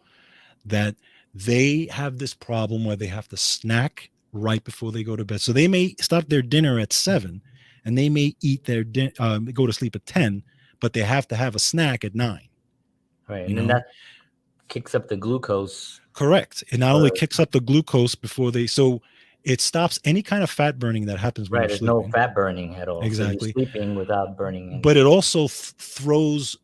that they have this problem where they have to snack right before they go to bed. So they may start their dinner at 7 and they may eat their go to sleep at 10, but they have to have a snack at 9. Right. And then that kicks up the glucose. Correct. It not only kicks up the glucose before so it stops any kind of fat burning that happens when Right. you're There's sleeping. no fat burning at all. Exactly. So you're sleeping without burning any. But it also throws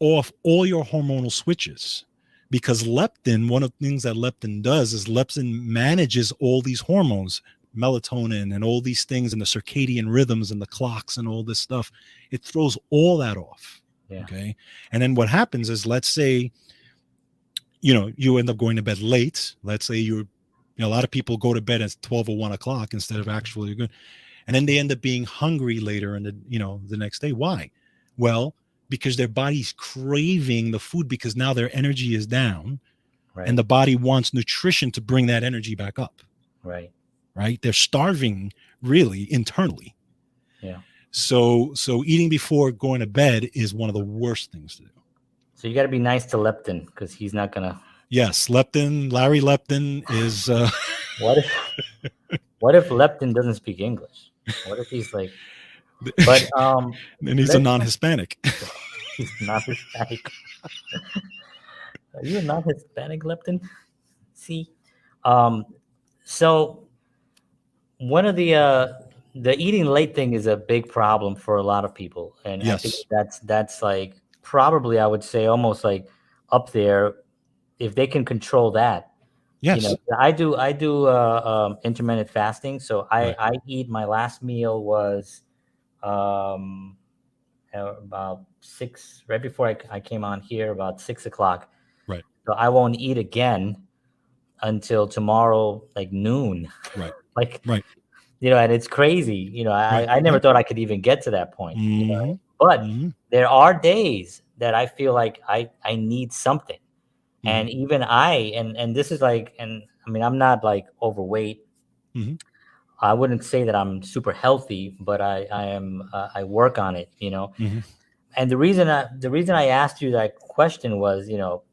off all your hormonal switches, because leptin, one of the things that leptin does is leptin manages all these hormones, melatonin and all these things, and the circadian rhythms and the clocks and all this stuff. It throws all that off. Yeah. Okay. And then what happens is, let's say, you end up going to bed late. Let's say a lot of people go to bed at 12 or 1 o'clock instead of actually good. And then they end up being hungry later in the next day. Why? Well, because their body's craving the food, because now their energy is down, Right. and the body wants nutrition to bring that energy back up. Right. Right. They're starving really internally. Yeah. So eating before going to bed is one of the worst things to do. So you got to be nice to Leptin, because he's not going to. Yes. Larry Leptin is. What if Leptin doesn't speak English? What if he's like, but and he's a non-Hispanic. He's not Hispanic. Are you a non-Hispanic, Leptin? See, so one of the eating late thing is a big problem for a lot of people, and Yes. I think that's like probably, I would say, almost like up there if they can control that. Yes. I do intermittent fasting, so I eat. My last meal was about 6, right before I came on here, about 6 o'clock. Right. So I won't eat again until tomorrow, like noon. Right. Right. And it's crazy. I never thought I could even get to that point. Mm-hmm. But Mm-hmm. there are days that I feel like I need something. Mm-hmm. And even and this is like, and I mean, I'm not like overweight. Mm-hmm. I wouldn't say that I'm super healthy, but I am. I work on it, Mm-hmm. And the reason I asked you that question was,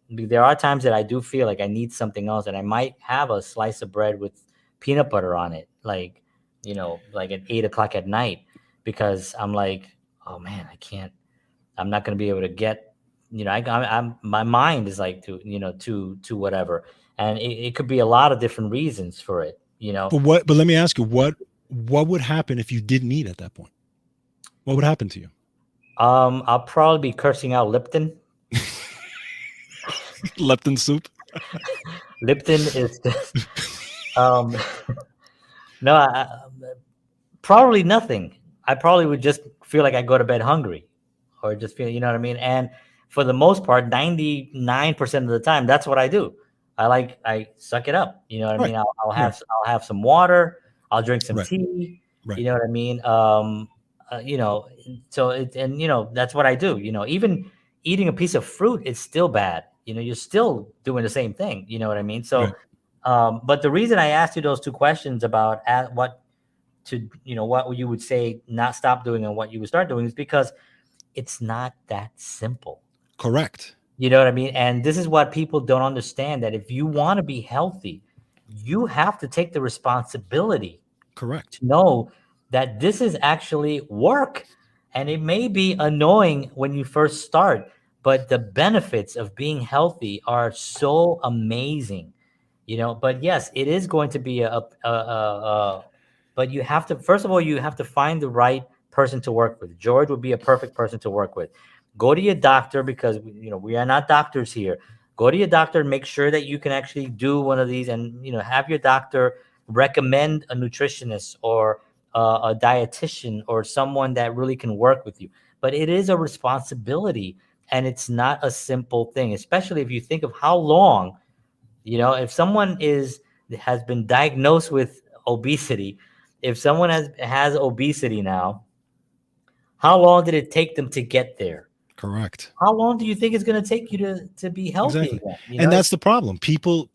there are times that I do feel like I need something else, and I might have a slice of bread with peanut butter on it, like at 8 o'clock at night, because I'm like, oh man, I can't. I'm not going to be able to get. I'm my mind is like to whatever, and it could be a lot of different reasons for it. But let me ask you, what would happen if you didn't eat at that point? What would happen to you? I'll probably be cursing out Lipton. Leptin soup. Lipton is just, no, probably nothing. I probably would just feel like I go to bed hungry, or just feel, you know what I mean? And for the most part, 99% of the time, that's what I do. I suck it up. You know what I mean? I'll have some water. I'll drink some tea. Right. You know what I mean? So that's what I do. Even eating a piece of fruit is still bad. You're still doing the same thing. You know what I mean? So, but the reason I asked you those two questions about what you would say not stop doing and what you would start doing is because it's not that simple. Correct. You know what I mean? And this is what people don't understand, that if you want to be healthy, you have to take the responsibility. Correct. To know that this is actually work, and it may be annoying when you first start, but the benefits of being healthy are so amazing, but yes, it is going to be but you have to, first of all, you have to find the right person to work with. George would be a perfect person to work with. go to your doctor, because we are not doctors here. Go to your doctor and make sure that you can actually do one of these, and have your doctor recommend a nutritionist or a dietitian or someone that really can work with you. But it is a responsibility, and it's not a simple thing, especially if you think of how long, if someone has been diagnosed with obesity, if someone has obesity now, how long did it take them to get there? Correct. How long do you think it's going to take you to be healthy Exactly. again? And that's the problem. People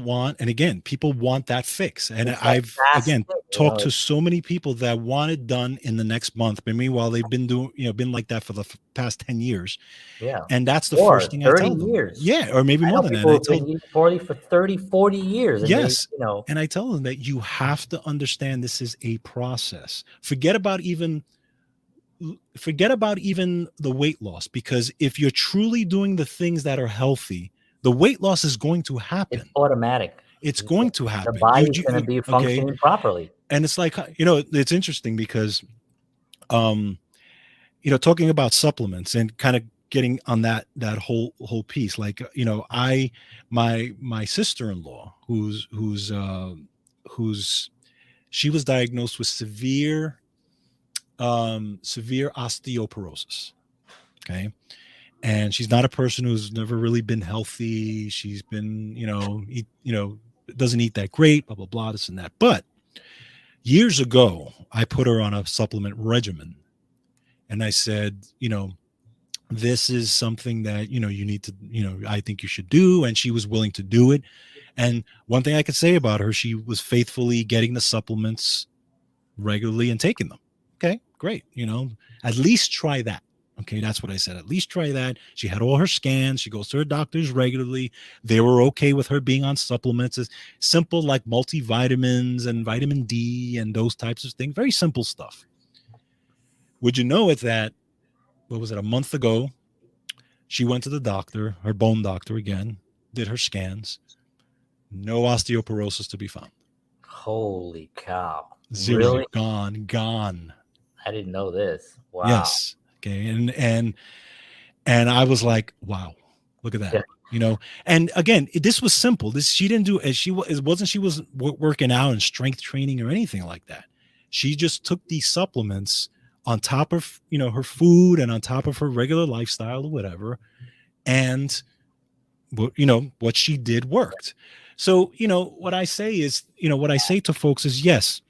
want, and again, people want that fix. And It's that I've fast again thing, talked to so many people that want it done in the next month. But meanwhile, they've been doing, been like that for the past 10 years. yeah, And that's the first or thing I 30 tell them. years. Yeah, or maybe I more know than that. people I have been tell eating poorly for 30, 40 years, and they, yes. And I tell them that you have to understand this is a process. Forget about even the weight loss, because if you're truly doing the things that are healthy, the weight loss is going to happen. it's automatic. It's going to The happen. body's going to be Okay. functioning properly. And it's like, it's interesting because, talking about supplements and kind of getting on that whole piece, like, my sister-in-law who's she was diagnosed with severe osteoporosis. Okay. And she's not a person who's never really been healthy. She's been, doesn't eat that great, blah, blah, blah, this and that. But years ago, I put her on a supplement regimen. And I said, this is something that, you need to, I think you should do. And she was willing to do it. And one thing I could say about her, she was faithfully getting the supplements regularly and taking them. Okay, great. At least try that. Okay, that's what I said. At least try that. She had all her scans. She goes to her doctors regularly. They were okay with her being on supplements. It's simple, like multivitamins and vitamin D and those types of things. Very simple stuff. Would you know it that, what was it, a month ago, she went to the doctor, her bone doctor again, did her scans. No osteoporosis to be found. Holy cow. Zero. Really? Gone. I didn't know this. Wow. Yes. Okay. And I was like, wow, look at that. Yeah. And again, this was simple. She didn't do, as she was working out and strength training or anything like that. She just took these supplements on top of, her food and on top of her regular lifestyle or whatever. And, what she did worked. So, what I say is, what I say to folks is, yes,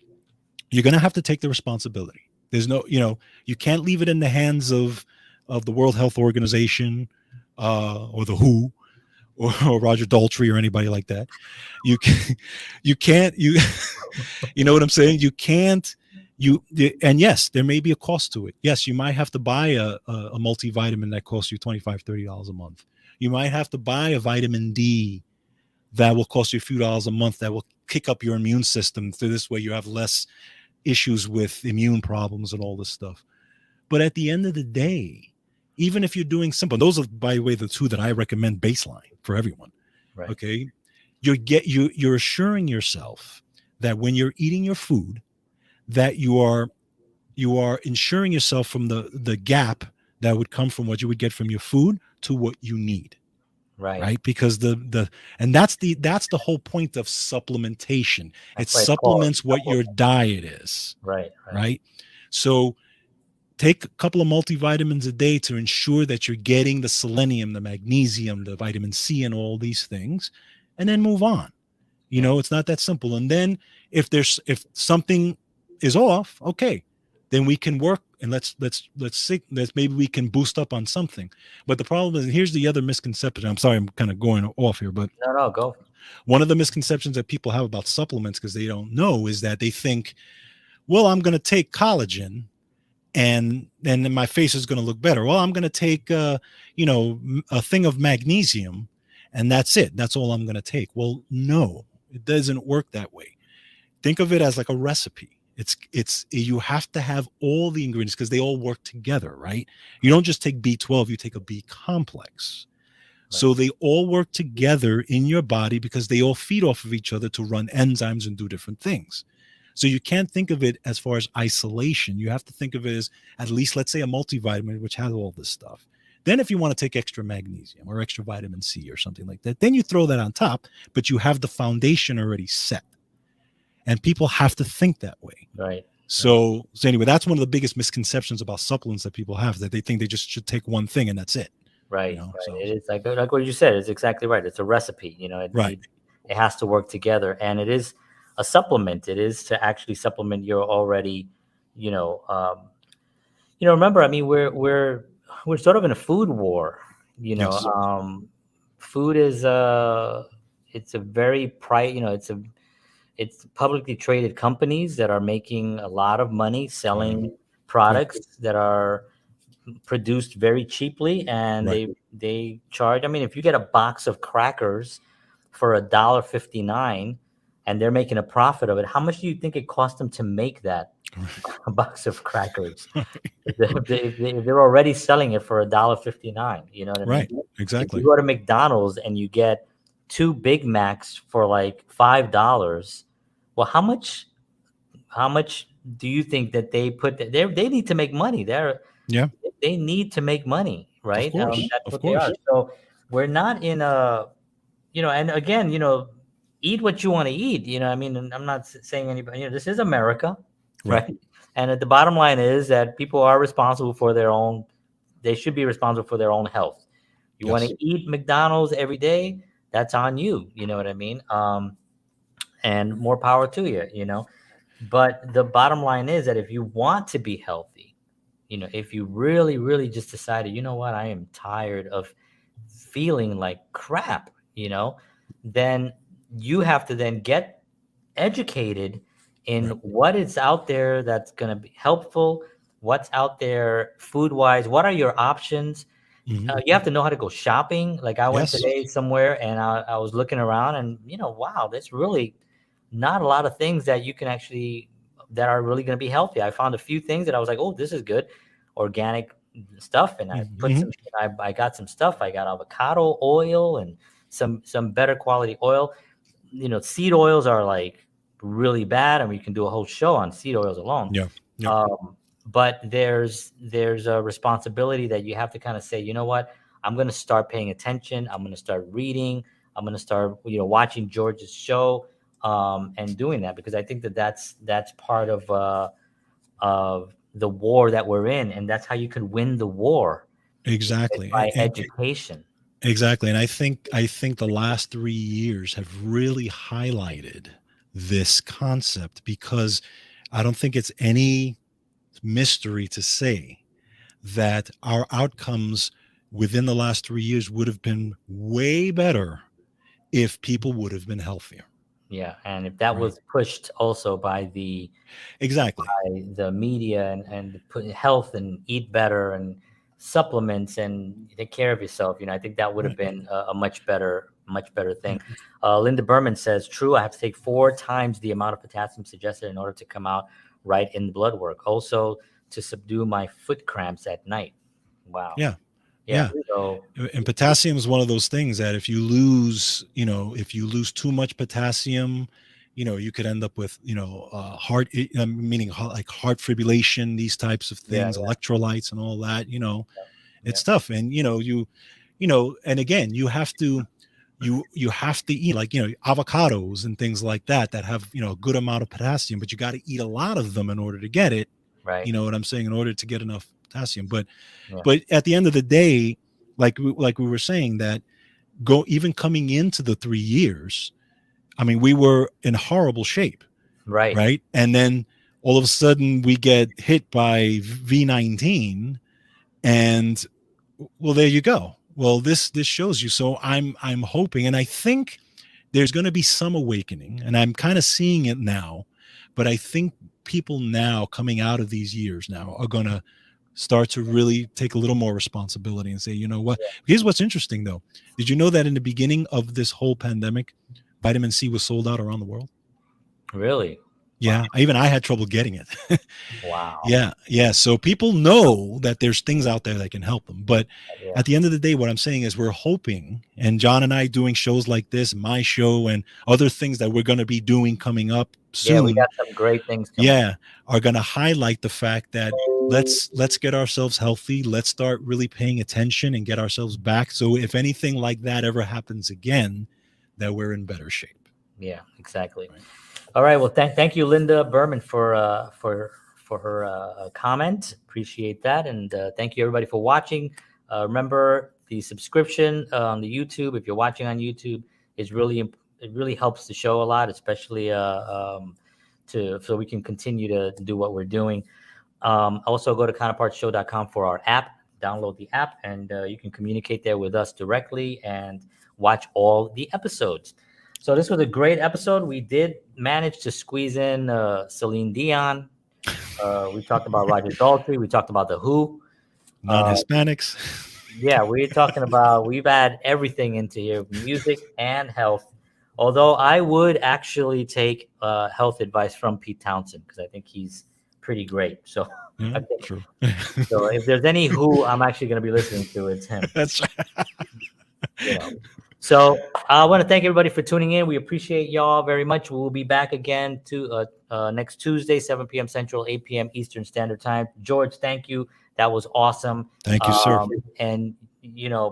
you're going to have to take the responsibility. There's no, you can't leave it in the hands of the World Health Organization or the WHO or Roger Daltrey or anybody like that. You can't, you know what I'm saying? You can't, and yes, there may be a cost to it. Yes, you might have to buy a multivitamin that costs you $25, $30 a month. You might have to buy a vitamin D that will cost you a few dollars a month that will kick up your immune system. So this way you have less issues with immune problems and all this stuff. But at the end of the day, even if you're doing simple, those are, by the way, the two that I recommend baseline for everyone. Right. Okay. You're assuring yourself that when you're eating your food, that you are ensuring yourself from the gap that would come from what you would get from your food to what you need. Right. Because and that's the whole point of supplementation. It supplements what your diet is. Right. So take a couple of multivitamins a day to ensure that you're getting the selenium, the magnesium, the vitamin C, and all these things, and then move on. It's not that simple. And then if something is off, okay, then we can work and let's see, maybe we can boost up on something. But the problem is, and here's the other misconception. I'm sorry, I'm kind of going off here, but no, go. One of the misconceptions that people have about supplements, because they don't know, is that they think, well, I'm going to take collagen and then my face is going to look better. Well, I'm going to take, a thing of magnesium and that's it. That's all I'm going to take. Well, no, it doesn't work that way. Think of it as like a recipe. You have to have all the ingredients because they all work together, right? You don't just take B12, you take a B complex. Right. So they all work together in your body because they all feed off of each other to run enzymes and do different things. So you can't think of it as far as isolation. You have to think of it as at least, let's say, a multivitamin, which has all this stuff. Then if you want to take extra magnesium or extra vitamin C or something like that, then you throw that on top, but you have the foundation already set. And people have to think that way. Right. So anyway, that's one of the biggest misconceptions about supplements that people have, that they think they just should take one thing and that's it. Right. You know, Right. so It is like what you said. It's exactly right. It's a recipe. right. It has to work together, and it is a supplement. It is to actually supplement your already, you know, remember, I mean, we're sort of in a food war. Yes. Food is it's a very it's publicly traded companies that are making a lot of money selling products that are produced very cheaply, and Right. they charge. I mean, if you get a box of crackers for $1.59 and they're making a profit of it, how much do you think it cost them to make that a box of crackers? If they're already selling it for $1.59, you know what I mean? Right. If Exactly. you go to McDonald's and you get 2 Big Macs for like $5, well, how much do you think that they put that they need to make money? Yeah. They need to make money, Of right? course. That's Of what they are. course. So we're not in a, and again, eat what you want to eat. I mean, and I'm not saying anybody, this is America, Right. right? And the bottom line is that people are responsible for they should be responsible for their own health. You want Yes. to eat McDonald's every day, that's on you. You know what I mean? And more power to you. But the bottom line is that if you want to be healthy, if you really, really just decided, you know what, I am tired of feeling like crap, then you have to then get educated in Right. what is out there that's going to be helpful, what's out there food wise, what are your options. Mhm. You have to know how to go shopping. Like I went Yes. today somewhere and I was looking around and, wow, there's really not a lot of things that you can actually, that are really going to be healthy. I found a few things that I was like, oh, this is good. Organic stuff. And I put Mhm. I got some stuff. I got avocado oil and some better quality oil. Seed oils are like really bad, and we can do a whole show on seed oils alone. Yeah. Yeah. But there's a responsibility that you have to kind of say, you know what, I'm going to start paying attention. I'm going to start reading. I'm going to start, watching George's show, and doing that, because I think that's part of the war that we're in, and that's how you can win the war, Exactly. by education. Exactly. And I think the last 3 years have really highlighted this concept, because I don't think it's any mystery to say that our outcomes within the last 3 years would have been way better if people would have been healthier. Yeah, and if that Right. was pushed also by the Exactly. media, and put health and eat better and supplements and take care of yourself, I think that would have Right. been a much better thing. Linda Berman says, true, I have to take 4 times the amount of potassium suggested in order to come out right in the blood work. Also to subdue my foot cramps at night. Wow. Yeah. Yeah. Yeah. So And potassium is one of those things that if you lose too much potassium, you could end up with, heart, meaning like heart fibrillation, these types of things, electrolytes and all that, it's tough. And, and again, you have to eat like, avocados and things like that have, a good amount of potassium, but you got to eat a lot of them in order to get it. right. You know what I'm saying? In order to get enough potassium. But Yeah. but at the end of the day, like we were saying, that even coming into the 3 years, I mean, we were in horrible shape. Right. And then all of a sudden we get hit by V19, and well, there you go. Well, this shows you. So I'm hoping, and I think there's going to be some awakening, and I'm kind of seeing it now, but I think people now coming out of these years now are going to start to really take a little more responsibility and say, you know what, here's what's interesting though. Did you know that in the beginning of this whole pandemic, vitamin C was sold out around the world? Really? Yeah, even I had trouble getting it. Wow. Yeah. So people know that there's things out there that can help them. But Yeah. at the end of the day, what I'm saying is we're hoping, and John and I doing shows like this, my show, and other things that we're going to be doing coming up soon. Yeah, we got some great things coming. Yeah, are going to highlight the fact that let's get ourselves healthy. Let's start really paying attention and get ourselves back. So if anything like that ever happens again, that we're in better shape. Yeah, exactly. Right. All right. Well, thank you, Linda Berman, for her comment. Appreciate that, and thank you everybody for watching. Remember the subscription on the YouTube. If you're watching on YouTube, it really helps the show a lot, especially so we can continue to do what we're doing. Also, go to counterpartsshow.com for our app. Download the app, and you can communicate there with us directly and watch all the episodes. So this was a great episode. We did manage to squeeze in Celine Dion. We talked about Roger Daltrey. We talked about The Who. Non-Hispanics. Yeah, we've had everything into here, music and health. Although I would actually take health advice from Pete Townsend because I think he's pretty great. So, Yeah, true. So if there's any Who I'm actually going to be listening to, it's him. That's right. You know. So I want to thank everybody for tuning in. We appreciate y'all very much. We'll be back again to next Tuesday, 7 p.m. Central, 8 p.m. Eastern Standard Time. George, thank you. That was awesome. Thank you, sir. And,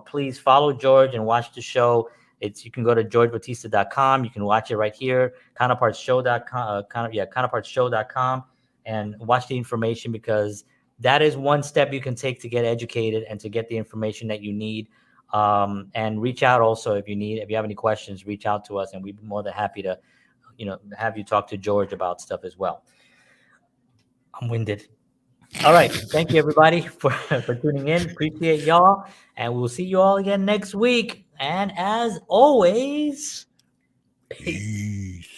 please follow George and watch the show. You can go to georgebatista.com. You can watch it right here, counterpartsshow.com, counterpartsshow.com, and watch the information because that is one step you can take to get educated and to get the information that you need. And reach out also if you have any questions, reach out to us and we'd be more than happy to, have you talk to George about stuff as well. I'm winded. All right. Thank you everybody for tuning in. Appreciate y'all. And we'll see you all again next week. And as always, peace.